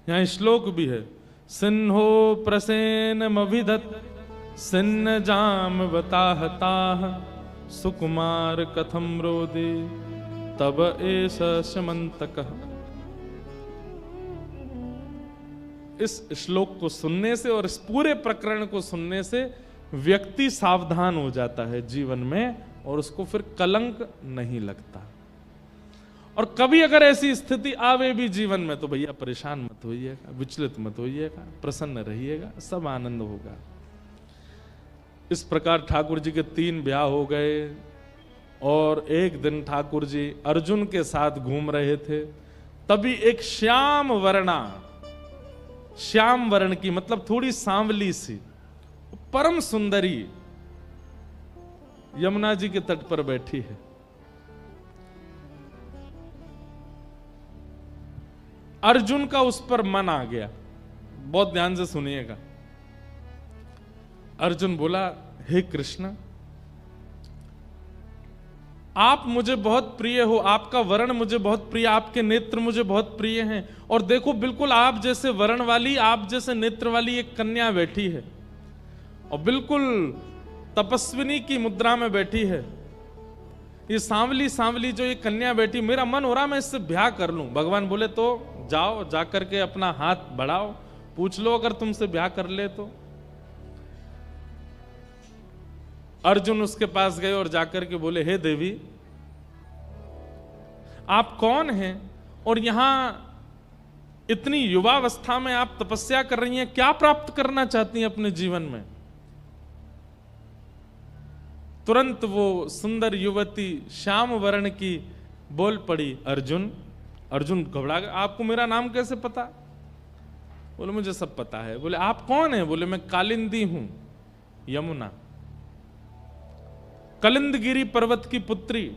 यहां श्लोक भी है, सिन्हो प्रसेनमभिदत् सिन्न जाम बताहताह सुकुमार कथम रोदे तब एष स्यमंतकः। इस श्लोक को सुनने से और इस पूरे प्रकरण को सुनने से व्यक्ति सावधान हो जाता है जीवन में और उसको फिर कलंक नहीं लगता। और कभी अगर ऐसी स्थिति आवे भी जीवन में तो भैया परेशान मत होइएगा, विचलित मत होइएगा, प्रसन्न रहिएगा, सब आनंद होगा। इस प्रकार ठाकुर जी के 3 ब्याह हो गए और एक दिन ठाकुर जी अर्जुन के साथ घूम रहे थे, तभी एक श्याम वर्ण की मतलब थोड़ी सांवली सी परम सुंदरी यमुना जी के तट पर बैठी है। अर्जुन का उस पर मन आ गया। बहुत ध्यान से सुनिएगा। अर्जुन बोला हे कृष्ण, आप मुझे बहुत प्रिय हो, आपका वर्ण मुझे बहुत प्रिय, आपके नेत्र मुझे बहुत प्रिय हैं। और देखो बिल्कुल आप जैसे वर्ण वाली, आप जैसे नेत्र वाली एक कन्या बैठी है और बिल्कुल तपस्विनी की मुद्रा में बैठी है। ये सांवली सांवली जो ये कन्या बैठी, मेरा मन हो रहा मैं इससे ब्याह कर लूं। भगवान बोले तो जाओ, जाकर के अपना हाथ बढ़ाओ, पूछ लो अगर तुमसे ब्याह कर ले तो। अर्जुन उसके पास गए और जाकर के बोले हे देवी, आप कौन हैं और यहां इतनी युवावस्था में आप तपस्या कर रही हैं, क्या प्राप्त करना चाहती हैं अपने जीवन में? तुरंत वो सुंदर युवती श्याम वर्ण की बोल पड़ी, अर्जुन। अर्जुन घबरा गया, आपको मेरा नाम कैसे पता? बोले मुझे सब पता है। बोले आप कौन है? बोले मैं कालिंदी हूं, यमुना, कलिंदगिरी पर्वत की पुत्री।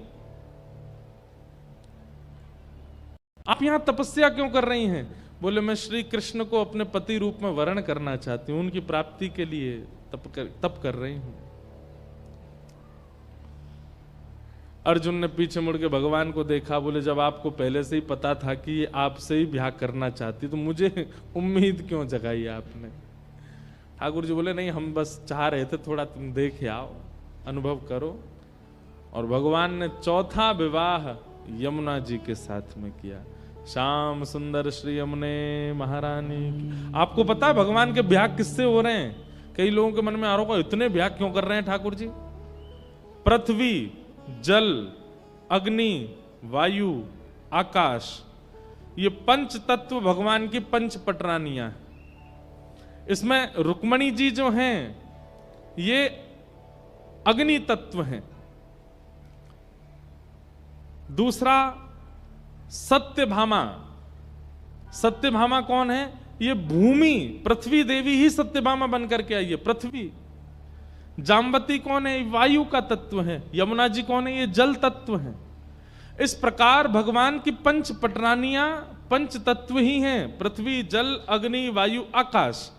आप यहां तपस्या क्यों कर रही हैं? बोले मैं श्री कृष्ण को अपने पति रूप में वर्ण करना चाहती हूं, उनकी प्राप्ति के लिए तप कर रही हूं। अर्जुन ने पीछे मुड़ के भगवान को देखा, बोले जब आपको पहले से ही पता था कि ये आपसे ही ब्याह करना चाहती तो मुझे उम्मीद क्यों जगाई आपने? ठाकुर जी बोले नहीं, हम बस चाह रहे थे थोड़ा तुम देख आओ, अनुभव करो। और भगवान ने चौथा विवाह यमुना जी के साथ में किया। श्याम सुंदर श्री यमुने महारानी। आपको पता है भगवान के ब्याह किससे हो रहे हैं? कई लोगों के मन में आरोप है, इतने ब्याह क्यों कर रहे हैं ठाकुर जी? पृथ्वी, जल, अग्नि, वायु, आकाश, ये पंच तत्व भगवान की पंच पटरानियां। इसमें रुक्मणी जी जो हैं ये अग्नि तत्व हैं। दूसरा सत्यभामा। सत्यभामा कौन है? ये भूमि, पृथ्वी देवी ही सत्यभामा बनकर के आई है, पृथ्वी। जाम्बती कौन है? वायु का तत्व है। यमुना जी कौन है? ये जल तत्व है। इस प्रकार भगवान की पंच पटरानियां पंच तत्व ही हैं, पृथ्वी, जल, अग्नि, वायु, आकाश।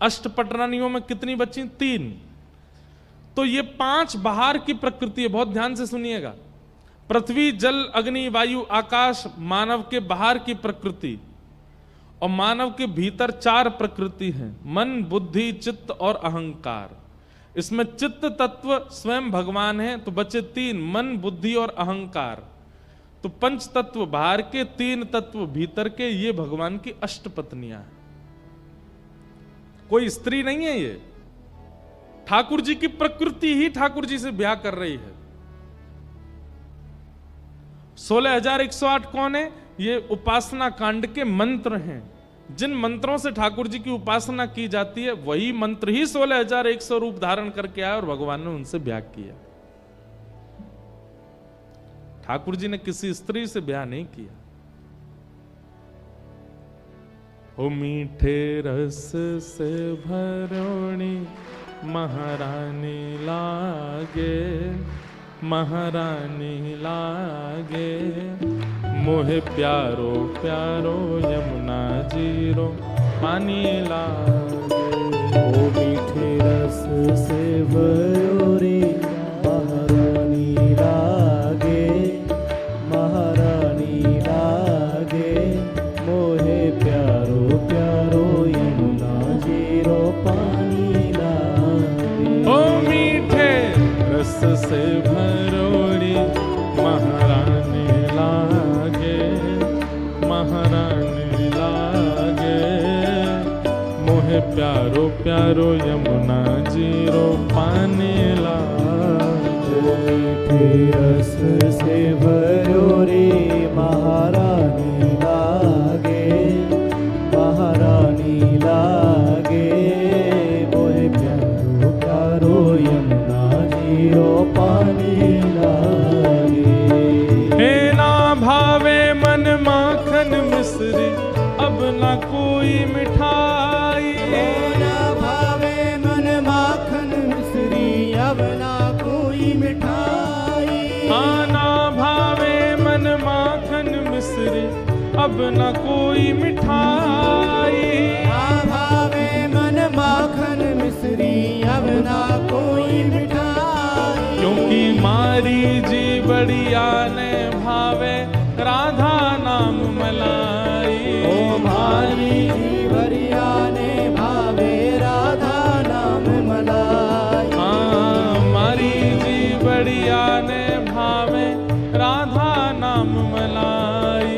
अष्ट पटरानियों में कितनी बची? 3। तो ये 5 बाहर की प्रकृति है, बहुत ध्यान से सुनिएगा। पृथ्वी, जल, अग्नि, वायु, आकाश मानव के बाहर की प्रकृति, और मानव के भीतर 4 प्रकृति हैं, मन, बुद्धि, चित्त और अहंकार। इसमें चित्त तत्व स्वयं भगवान है, तो बचे 3, मन, बुद्धि और अहंकार। तो पंच तत्व बाहर के, 3 तत्व भीतर के, ये भगवान की अष्ट पत्नियां हैं। कोई स्त्री नहीं है ये, ठाकुर जी की प्रकृति ही ठाकुर जी से ब्याह कर रही है। 16,108 कौन है? ये उपासना कांड के मंत्र हैं। जिन मंत्रों से ठाकुर जी की उपासना की जाती है वही मंत्र ही 16,100 रूप धारण करके आए और भगवान ने उनसे ब्याह किया। ठाकुर जी ने किसी स्त्री से ब्याह नहीं किया। हो मीठे रस से भरोणी महारानी लागे, महारानी लागे, मोहे प्यारो प्यारो यमुना जीरो पानी लागे। ओ मीठे रस से भरोरी महारानी लागे, महारानी लागे, मोहे प्यारो प्यारो यमुना जीरो पानी लागे। ओ मीठे रस से भरोड़ी महारानी लागे, महारानी लागे, मोहे प्यारो प्यारो यमुना जीरो पानी लागे। रस से भरोरी महारानी लागे, महारानी लागे, मोहे प्यारो प्यारो यमुना जीरो पानी लागे। हे ना भावे मन माखन मिश्री अब ना कोई मिठाई। ना भावे मन माखन मिश्री अब ना कोई मिठाई। हाँ ना भावे मन माखन मिश्री अब ना कोई मिठाई। ना भावे मन माखन मिश्री अब ना कोई मिठाई। क्योंकि मारी जी बढ़िया ने भावे राधा नाम मलाई। ओ मारी जी बढ़िया ने भावे राधा नाम मलाई। हाँ मारी जी बढ़िया ने भावे राधा नाम मलाई।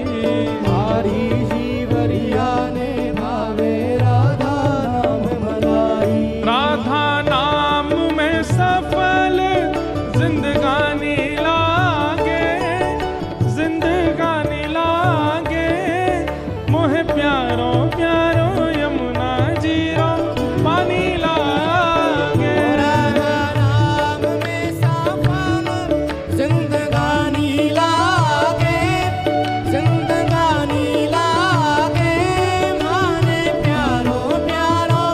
मारी जी बढ़िया ने भावे राधा नाम मलाई। राधा नाम में सफल जिंदगानी लागे, जिंदगानी प्यारो प्यारो यमुना जीरो पानी लागे। राधा नाम में सावन जिंदगानी लागे, जिंदगानी लागे। माने प्यारो प्यारो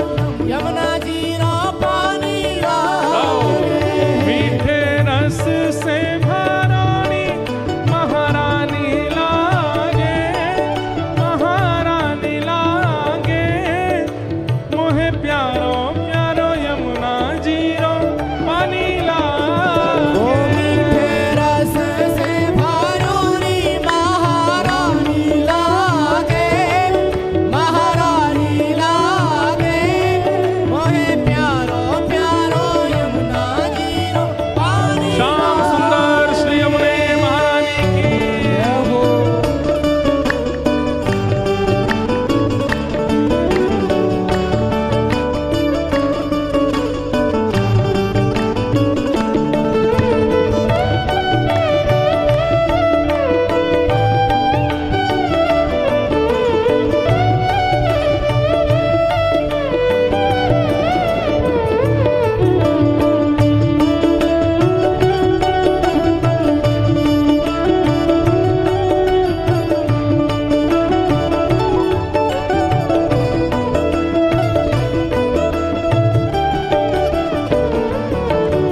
यमुना जीरो पानी लागे। मीठे रस से भरानी महारानी लागे, महारानी लागे। मोहे प्यारो प्यारो यमुना जीरो पानी ओ मीठे लागे। रस से भरोनी महारानी लागे, महारानी लागे। मोहे प्यारो प्यारो यमुना जीरो पानी श्याम सुंदर श्री यमुने महारानी की।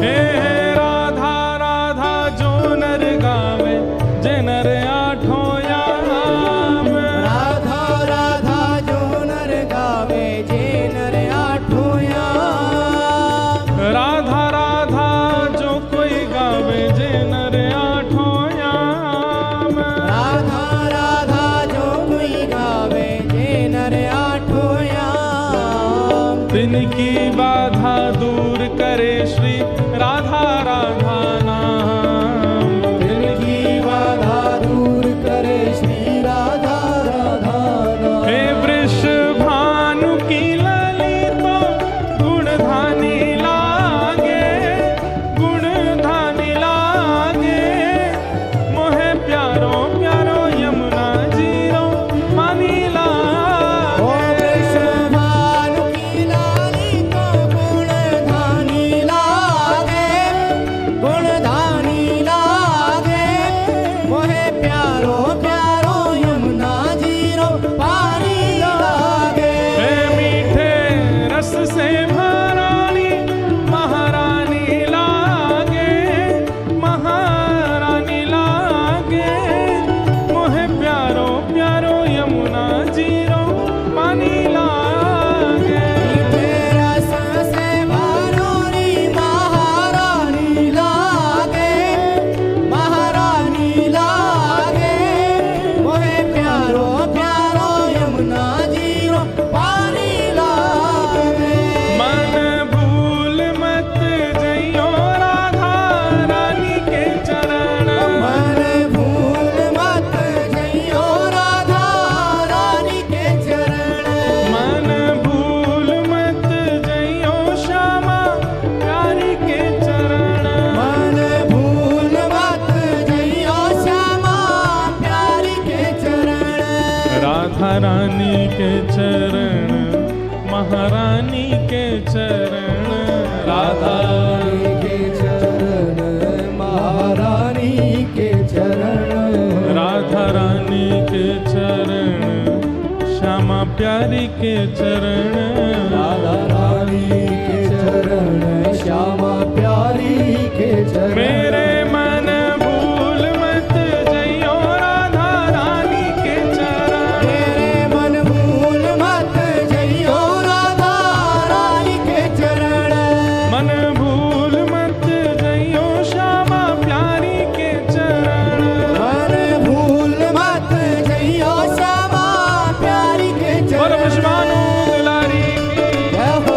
हे राधा राधा जो नर गावे जे नर आठों याम। राधा राधा जो नर गावे जे नर आठों याम। राधा राधा जो कोई गावे जे नर आठों याम। राधा राधा जो कोई गावे जे नर आठों याम। तिनकी बाधा दूर करे श्री राधा राधा नाम। तिनकी बाधा दूर करे श्री राधा राधा नाम। हे वृष भानु की ललितो गुणधानी लागे, गुणधानी लागे। मोहे प्यारो प्यारो यमुना जीरो पानी ओ वृषभानु की लाली तो गुणधानी लागे, गुणधानी लागे। मोहे प्यारो प्यारो यमुना जीरो पानी लागे। हे मीठे रस से भरानी महारानी लागे, महारानी लागे। मोहे प्यारो प्यारो यमुना जीरो पानी लागे। तेरा से भरोनी महारानी लागे, महारानी लागे। मोहे प्यारो प्यारो यमुना जीरो पानी लागे। मन भूल मत जइयो राधा रानी के चरण। मन भूल मत जइयो राधा रानी के चरण। मन भूल मत जइयो श्यामा प्यारी के चरण। मन भूल मत जइयो श्यामा प्यारी के चरण। राधा रानी के चरण, महारानी के चरण। राधा रानी के चरण, महारानी के चरण। राधा रानी के चरण, श्यामा प्यारी के चरण। राधा रानी के चरण, श्यामा प्यारी के चरण। मेरे मन भूल मत जइयो राधा रानी के चरण। मेरे मन भूल मत जइयो राधा रानी के चरण। मन भूल मत जइयो श्यामा प्यारी के चरण। मन भूल मत जइयो श्यामा प्यारी के और चरण। पुष्पानु दुलारी की। जय हो।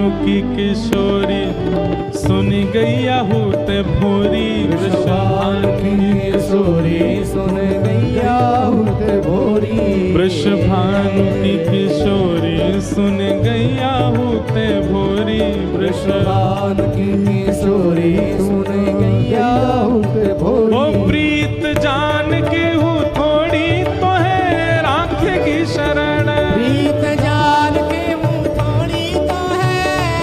भानु की किशोरी सुनी गैया होते भोरी। वृषभानु की किशोरी सुन गैया होते भोरी। वृषभानु की किशोरी सुन गैया होते भोरी। वृषभानु की किशोरी सुन गैया होते भोरी। ओ प्रीत जान के हूँ थोड़ी तो है राखेगी शरण। प्रीत जान के हूँ थोड़ी तो है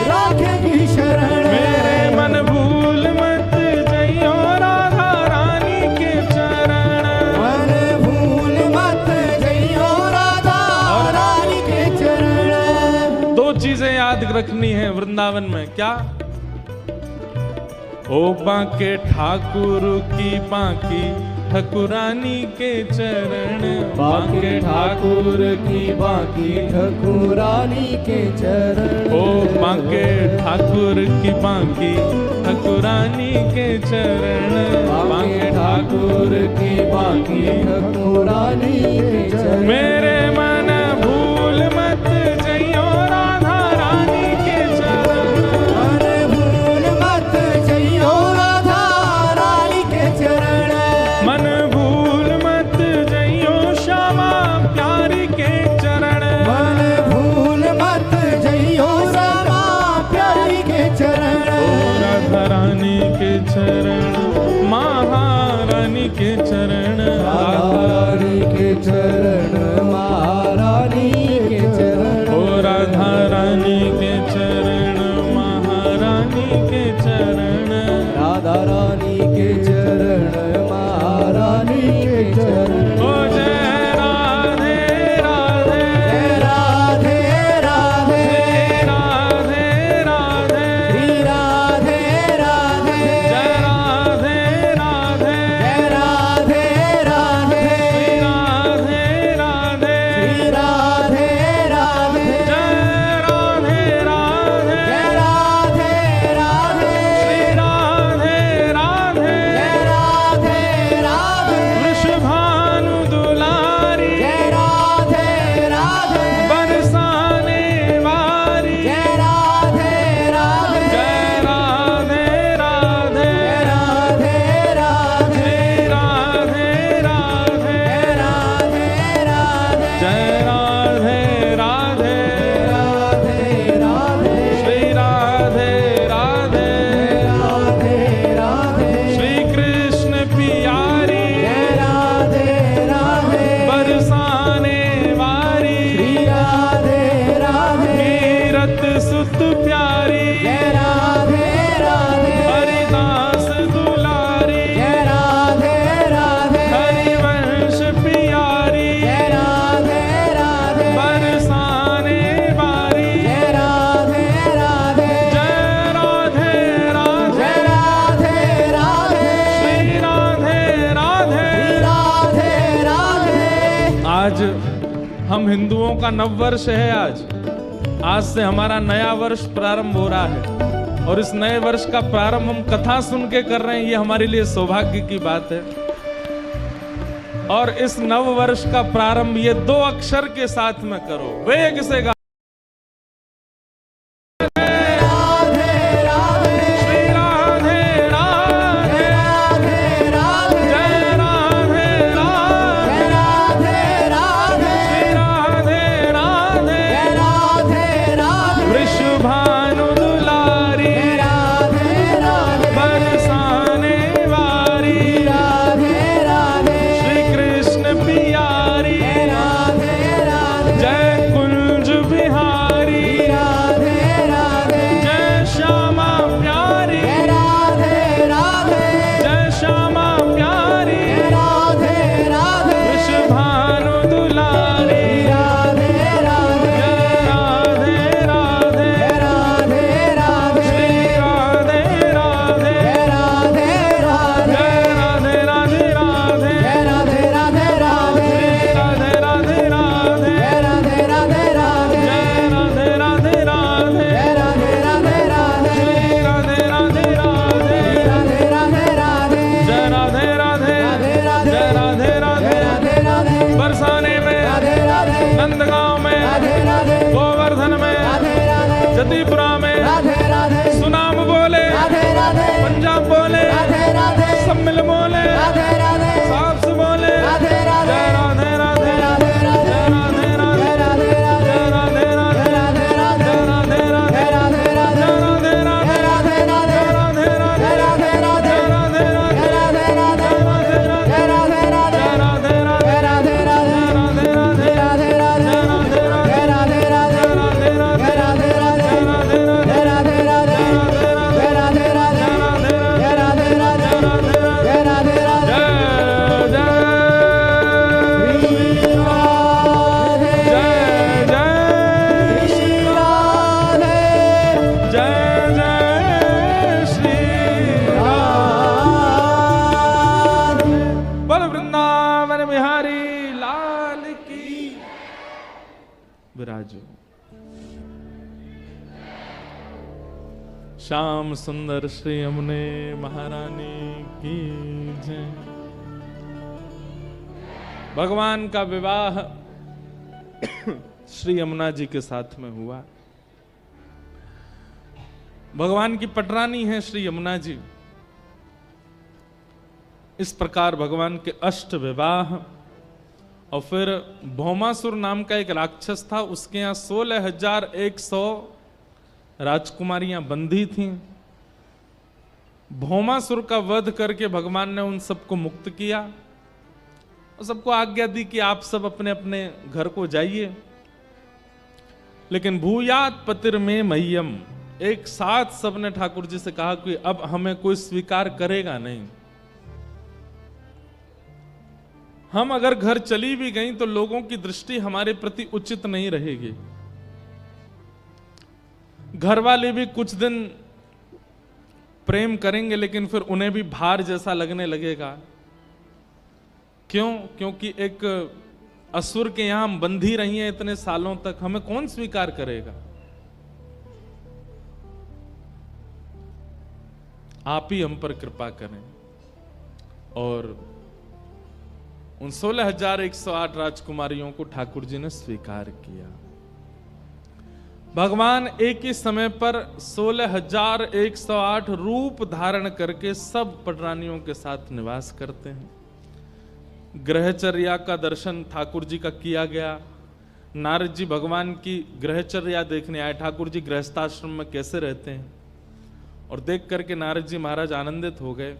राखेगी शरण। मेरे मन भूल मत जइयो राधा रानी के चरण। मन भूल मत जइयो राधा रानी के चरण। दो चीजें याद रखनी है वृंदावन में, क्या? ओ बांके ठाकुर की बांकी ठकुरानी के चरण। बांके ठाकुर की बांकी ठकुरानी के चरण। ओ बांके ठाकुर की बांकी ठकुरानी के चरण। बांके ठाकुर की बांकी ठकुरानी के चरण। मेरे मन भूल मत जइयो राधा रानी के चरण। मन भूल मत जइयो राधा रानी के चरण। मन भूल मत जइयो श्यामा प्यारी के चरण। मन भूल मत जइयो राधा प्यारी के चरण। ओ राधा रानी के चरण, महारानी के चरण। रानी के चरण महारानी के चरण। ओ राधा रानी के चरण, महारानी के चरण। राधा रानी के चरण महारानी के चरण। ओ जय राधे राधे जय राधे राधे राधे राधे श्री राधे राधे जय राधे राधे जय राधे राधे श्री राधे राधे श्री राधे राधे जय राधे राधे जय राधे राधे श्री राधे राधे जय राधे राधे वृषभानु दुलारी जय राधे राधे बरसाने वारी जय राधे राधे जय राधे राधे जय राधे राधे श्री राधे राधे जय राधे राधे जय राधे राधे राधे राधे श्री राधे राधे राधे राधे श्री कृष्ण पियारी जय राधे राधे बरसाने वारी श्री राधे राधे कीरत सुत प्यारी जय राधे राधे हरिदास दुलारी जय राधे राधे हरिवंश पियारी जय राधे राधे बरसाने वारी जय राधे राधे जय राधे राधे जय राधे राधे श्री राधे राधे राधे राधे। आज हम हिंदुओं का नववर्ष है। आज से हमारा नया वर्ष प्रारंभ हो रहा है और इस नए वर्ष का प्रारंभ हम कथा सुन के कर रहे हैं। ये हमारे लिए सौभाग्य की बात है। और इस नव वर्ष का प्रारंभ ये दो अक्षर के साथ में करो, वेग से गा। राधे राधे श्री राधे राधे राधे राधे जय राधे राधे जय राधे राधे श्री राधे राधे जय राधे राधे वृषभानु दुलारी जय राधे राधे बरसाने वारी राधे राधे श्री कृष्ण पियारी जय राधे राधे जय कुंज बिहारी राधे राधे जय श्यामा प्यारी जय राधे राधे जय श्यामा प्यारी जय राधे राधे वृषभानु दुलारी राधे राधे जय राधे राधे जय राधे राधे श्री राधे राधे जय राधे राधे जय राधे राधे राधे जय राधे राधे राधे श्री राधे राधे राधे जय राधे राधे राधे जय राधे राधे राधे जय राधे राधे राधे श्री राधे राधे राधे राधे राधे राधे जय राधे राधे राधे राधे जय राधे राधे राधे राधे बरसाने में राधे राधे नंदगांव में राधे राधे गोवर्धन में राधे राधे जतिपुरा में राधे राधे सुनाम बोले, राधे राधे पंजाब बोले, राधे राधे सम्मिल बोले, राधे राधे साप्स बोले, राधे राधे जय राधे राधे, राधे राधे जय राधे राधे, राधे राधे जय राधे राधे, राधे राधे जय राधे राधे, राधे राधे जय राधे राधे, राधे राधे जय राधे राधे, राधे राधे जय राधे राधे, राधे राधे राधे राधे जय राधे राधे, राधे राधे राधे राधे, राधे राधे जय राधे राधे, राधे राधे राधे राधे, राधे राधे जय राधे राधे, राधे राधे राधे राधे राधे राधे राधे राधे विराजो। श्याम सुंदर श्री यमुने महारानी की जय। भगवान का विवाह श्री यमुना जी के साथ में हुआ। भगवान की पटरानी है श्री यमुना जी। इस प्रकार भगवान के अष्ट विवाह। और फिर भौमासुर नाम का एक राक्षस था, उसके यहाँ 16,100 राजकुमारियां बंधी थीं। भौमासुर का वध करके भगवान ने उन सबको मुक्त किया और सबको आज्ञा दी कि आप सब अपने अपने घर को जाइए। लेकिन भूयात पतिर में मह्यम, एक साथ सबने ठाकुर जी से कहा कि अब हमें कोई स्वीकार करेगा नहीं। हम अगर घर चली भी गई तो लोगों की दृष्टि हमारे प्रति उचित नहीं रहेगी। घर वाले भी कुछ दिन प्रेम करेंगे लेकिन फिर उन्हें भी भार जैसा लगने लगेगा। क्यों? क्योंकि एक असुर के यहां हम बंधी रही हैं इतने सालों तक, हमें कौन स्वीकार करेगा? आप ही हम पर कृपा करें। और उन 16,108 राजकुमारियों को ठाकुर जी ने स्वीकार किया। भगवान एक ही समय पर 16,108 रूप धारण करके सब पटरानियों के साथ निवास करते हैं। ग्रहचर्या का दर्शन ठाकुर जी का किया गया। नारद जी भगवान की ग्रहचर्या देखने आए, ठाकुर जी गृहस्थाश्रम में कैसे रहते हैं, और देख करके नारद जी महाराज आनंदित हो गए।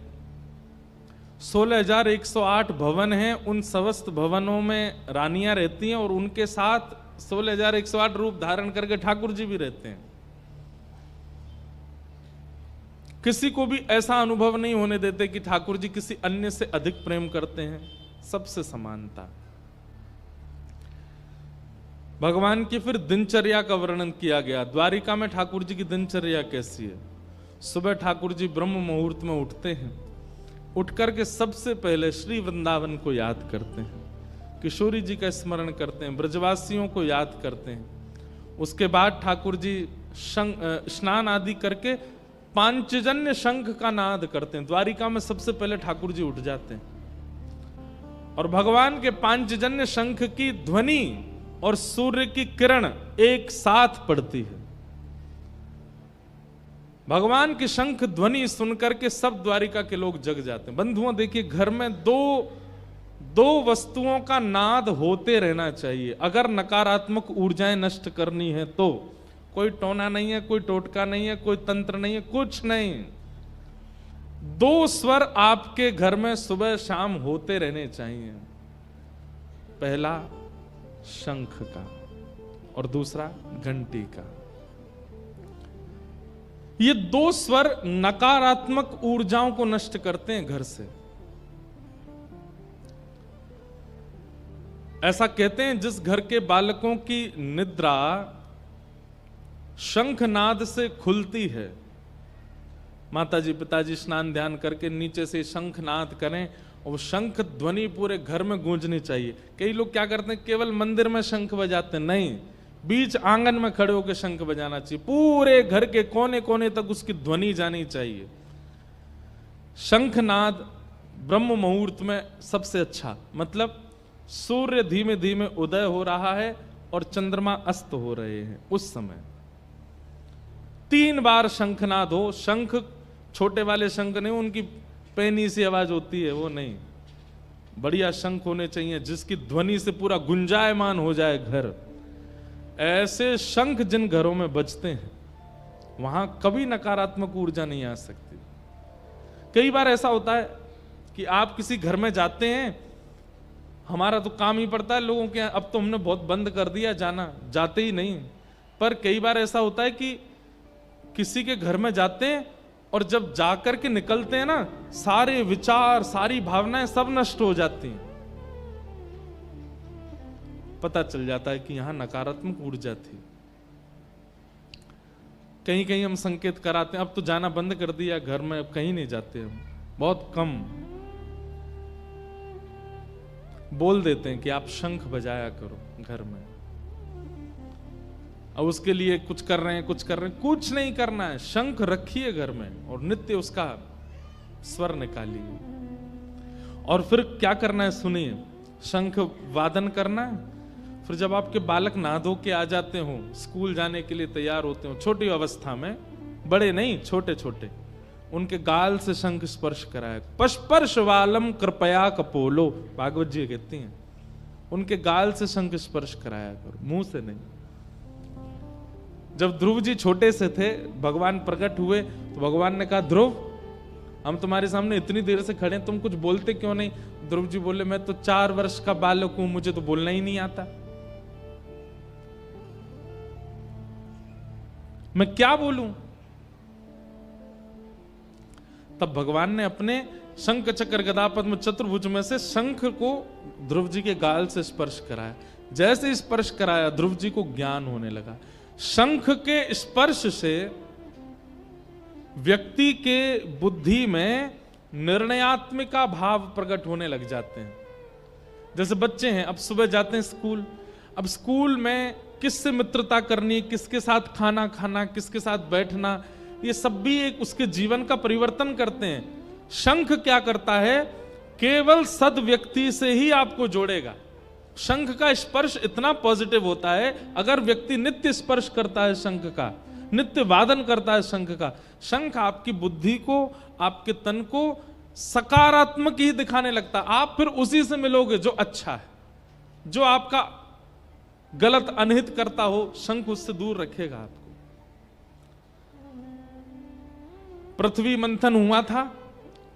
16,108 भवन हैं, उन समस्त भवनों में रानियां रहती हैं और उनके साथ 16,108 रूप धारण करके ठाकुर जी भी रहते हैं। किसी को भी ऐसा अनुभव नहीं होने देते कि ठाकुर जी किसी अन्य से अधिक प्रेम करते हैं, सबसे समानता। भगवान की फिर दिनचर्या का वर्णन किया गया। द्वारिका में ठाकुर जी की दिनचर्या कैसी है? सुबह ठाकुर जी ब्रह्म मुहूर्त में उठते हैं, उठ करके सबसे पहले श्री वृंदावन को याद करते हैं, किशोरी जी का स्मरण करते हैं, ब्रजवासियों को याद करते हैं। उसके बाद ठाकुर जी स्नान आदि करके पांचजन्य शंख का नाद करते हैं। द्वारिका में सबसे पहले ठाकुर जी उठ जाते हैं और भगवान के पांचजन्य शंख की ध्वनि और सूर्य की किरण एक साथ पड़ती है। भगवान की शंख ध्वनि सुनकर के सब द्वारिका के लोग जग जाते हैं। बंधुओं देखिए, घर में दो वस्तुओं का नाद होते रहना चाहिए। अगर नकारात्मक ऊर्जाएं नष्ट करनी है तो कोई टोना नहीं है, कोई टोटका नहीं है, कोई तंत्र नहीं है, कुछ नहीं। 2 स्वर आपके घर में सुबह शाम होते रहने चाहिए। पहला शंख का और दूसरा घंटी का। ये 2 स्वर नकारात्मक ऊर्जाओं को नष्ट करते हैं घर से। ऐसा कहते हैं जिस घर के बालकों की निद्रा शंखनाद से खुलती है, माताजी पिताजी स्नान ध्यान करके नीचे से शंखनाद करें और वो शंख ध्वनि पूरे घर में गूंजनी चाहिए। कई लोग क्या करते हैं, केवल मंदिर में शंख बजाते हैं। नहीं, बीच आंगन में खड़े होकर शंख बजाना चाहिए। पूरे घर के कोने कोने तक उसकी ध्वनि जानी चाहिए। शंखनाद ब्रह्म मुहूर्त में सबसे अच्छा, मतलब सूर्य धीमे धीमे उदय हो रहा है और चंद्रमा अस्त हो रहे हैं, उस समय 3 बार शंखनाद हो, शंख छोटे वाले शंख नहीं, उनकी पैनी सी आवाज होती है, वो नहीं, बढ़िया शंख होने चाहिए जिसकी ध्वनि से पूरा गुंजायमान हो जाए घर। ऐसे शंख जिन घरों में बजते हैं वहां कभी नकारात्मक ऊर्जा नहीं आ सकती। कई बार ऐसा होता है कि आप किसी घर में जाते हैं, हमारा तो काम ही पड़ता है लोगों के, अब तो हमने बहुत बंद कर दिया जाना, जाते ही नहीं, पर कई बार ऐसा होता है कि किसी के घर में जाते हैं और जब जाकर के निकलते हैं ना, सारे विचार, सारी भावनाएं सब नष्ट हो जाती हैं। पता चल जाता है कि यहां नकारात्मक ऊर्जा थी। कहीं कहीं हम संकेत कराते हैं, अब तो जाना बंद कर दिया घर में, अब कहीं नहीं जाते हम, बहुत कम बोल देते हैं कि आप शंख बजाया करो घर में। अब उसके लिए कुछ कर रहे हैं, कुछ नहीं करना है, शंख रखिए घर में और नित्य उसका स्वर निकालिए। और फिर क्या करना है सुनिए, शंख वादन करना है। फिर जब आपके बालक नहा धो के आ जाते हो, स्कूल जाने के लिए तैयार होते हो, छोटी अवस्था में, बड़े नहीं, छोटे छोटे, उनके गाल से शंख स्पर्श कराया। पस्पर्श वालम कृपया कपोलो, भागवत जी कहती हैं, उनके गाल से शंख स्पर्श कराया करो, मुंह से नहीं। जब ध्रुव जी छोटे से थे, भगवान प्रकट हुए तो भगवान ने कहा, ध्रुव हम तुम्हारे सामने इतनी देर से खड़े हैं, तुम कुछ बोलते क्यों नहीं? ध्रुव जी बोले, मैं तो 4 वर्ष का बालक हूं, मुझे तो बोलना ही नहीं आता, मैं क्या बोलूं? तब भगवान ने अपने शंख चक्र गदा पद्म चतुर्भुज में से शंख को ध्रुव जी के गाल से स्पर्श कराया। जैसे स्पर्श कराया, ध्रुव जी को ज्ञान होने लगा। शंख के स्पर्श से व्यक्ति के बुद्धि में निर्णयात्मिका भाव प्रकट होने लग जाते हैं। जैसे बच्चे हैं, अब सुबह जाते हैं स्कूल, अब स्कूल में किससे मित्रता करनी, किसके साथ खाना खाना, किसके साथ बैठना, ये सब भी एक उसके जीवन का परिवर्तन करते हैं। शंख क्या करता है, केवल सद व्यक्ति से ही आपको जोड़ेगा। शंख का स्पर्श इतना पॉजिटिव होता है, अगर व्यक्ति नित्य स्पर्श करता है शंख का, नित्य वादन करता है शंख का, शंख आपकी बुद्धि को, आपके तन को सकारात्मक ही दिखाने लगता है। आप फिर उसी से मिलोगे जो अच्छा है, जो आपका गलत अनहित करता हो, शंख उससे दूर रखेगा आपको। पृथ्वी मंथन हुआ था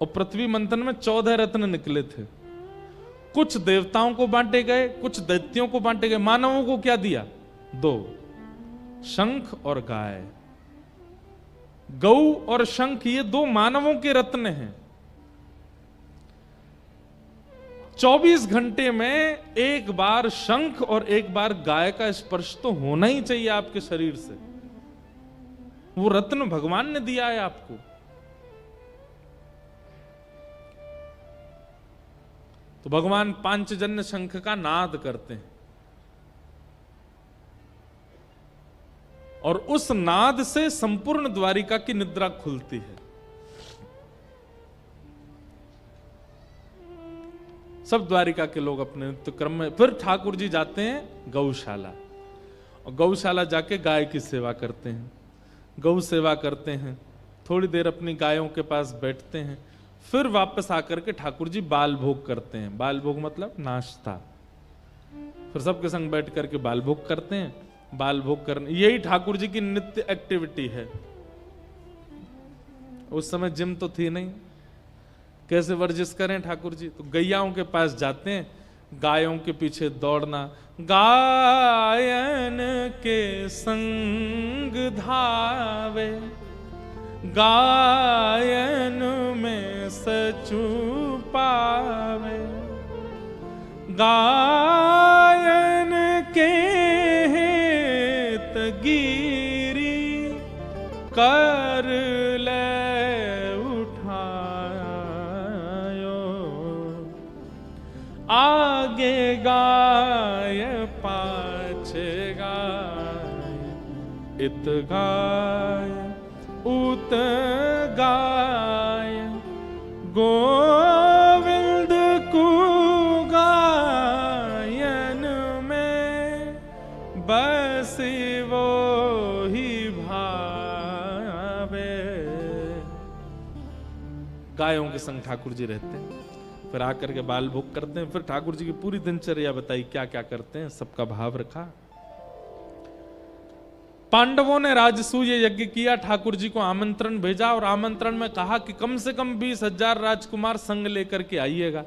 और पृथ्वी मंथन में 14 रत्न निकले थे। कुछ देवताओं को बांटे गए, कुछ दैत्यों को बांटे गए। मानवों को क्या दिया? 2, शंख और गाय। गौ और शंख, ये 2 मानवों के रत्न हैं। 24 घंटे में एक बार शंख और एक बार गाय का स्पर्श तो होना ही चाहिए आपके शरीर से। वो रत्न भगवान ने दिया है आपको। तो भगवान पांचजन्य शंख का नाद करते हैं और उस नाद से संपूर्ण द्वारिका की निद्रा खुलती है। सब द्वारिका के लोग अपने नित्य क्रम में, फिर ठाकुर जी जाते हैं गौशाला और गौशाला जाके गाय की सेवा करते हैं, गौ सेवा करते हैं, थोड़ी देर अपनी गायों के पास बैठते हैं, फिर वापस आकर के ठाकुर जी बाल भोग करते हैं। बाल भोग मतलब नाश्ता। फिर सबके संग बैठ करके बाल भोग करते हैं। बाल भोग करने, यही ठाकुर जी की नित्य एक्टिविटी है। उस समय जिम तो थी नहीं, कैसे वर्जिश करें ठाकुर जी? तो गैयाओं के पास जाते हैं, गायों के पीछे दौड़ना, गायन के संग धावे, गायन में सचु पावे, गायन के हेत गिरी कर ले आगे गाय पाछे गाय, इत गाय उत गाय, गोविंद को गायन में बस वो ही भाए। गायों के संग ठाकुर जी रहते हैं, फिर आकर के बाल भोग करते हैं, फिर ठाकुर जी की पूरी दिनचर्या बताई क्या क्या करते हैं, सबका भाव रखा। पांडवों ने राजसूय यज्ञ किया, ठाकुर जी को आमंत्रण भेजा और आमंत्रण में कहा कि कम से कम 20,000 राजकुमार संग लेकर के आइएगा।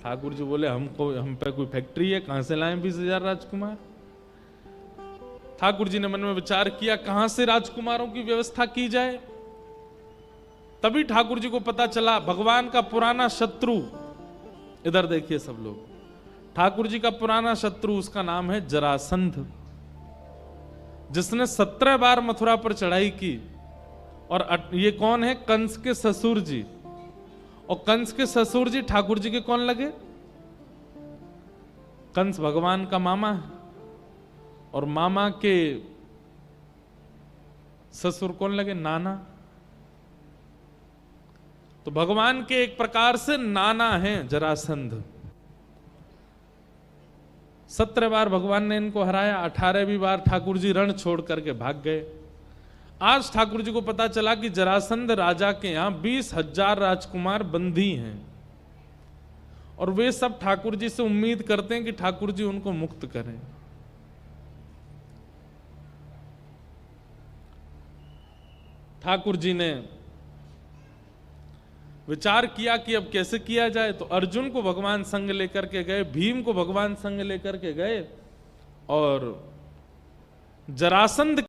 ठाकुर जी बोले हम पे कोई फैक्ट्री है, कहां से लाएं 20,000 राजकुमार। ठाकुर जी ने मन में विचार किया कहां से राजकुमारों की व्यवस्था की जाए। तभी ठाकुर जी को पता चला भगवान का पुराना शत्रु, इधर देखिए सब लोग, ठाकुर जी का पुराना शत्रु, उसका नाम है जरासंध, जिसने 17 बार मथुरा पर चढ़ाई की। और ये कौन है? कंस के ससुर जी। और कंस के ससुर जी ठाकुर जी के कौन लगे? कंस भगवान का मामा है, और मामा के ससुर कौन लगे? नाना। तो भगवान के एक प्रकार से नाना हैं जरासंध। 17 बार भगवान ने इनको हराया, 18वीं बार ठाकुर जी रण छोड़ करके भाग गए। आज ठाकुर जी को पता चला कि जरासंध राजा के यहां 20,000 राजकुमार बंदी हैं, और वे सब ठाकुर जी से उम्मीद करते हैं कि ठाकुर जी उनको मुक्त करें। ठाकुर जी ने विचार किया कि अब कैसे किया जाए, तो अर्जुन को भगवान संग लेकर के गए, भीम को भगवान संग लेकर के गए, और जरासंध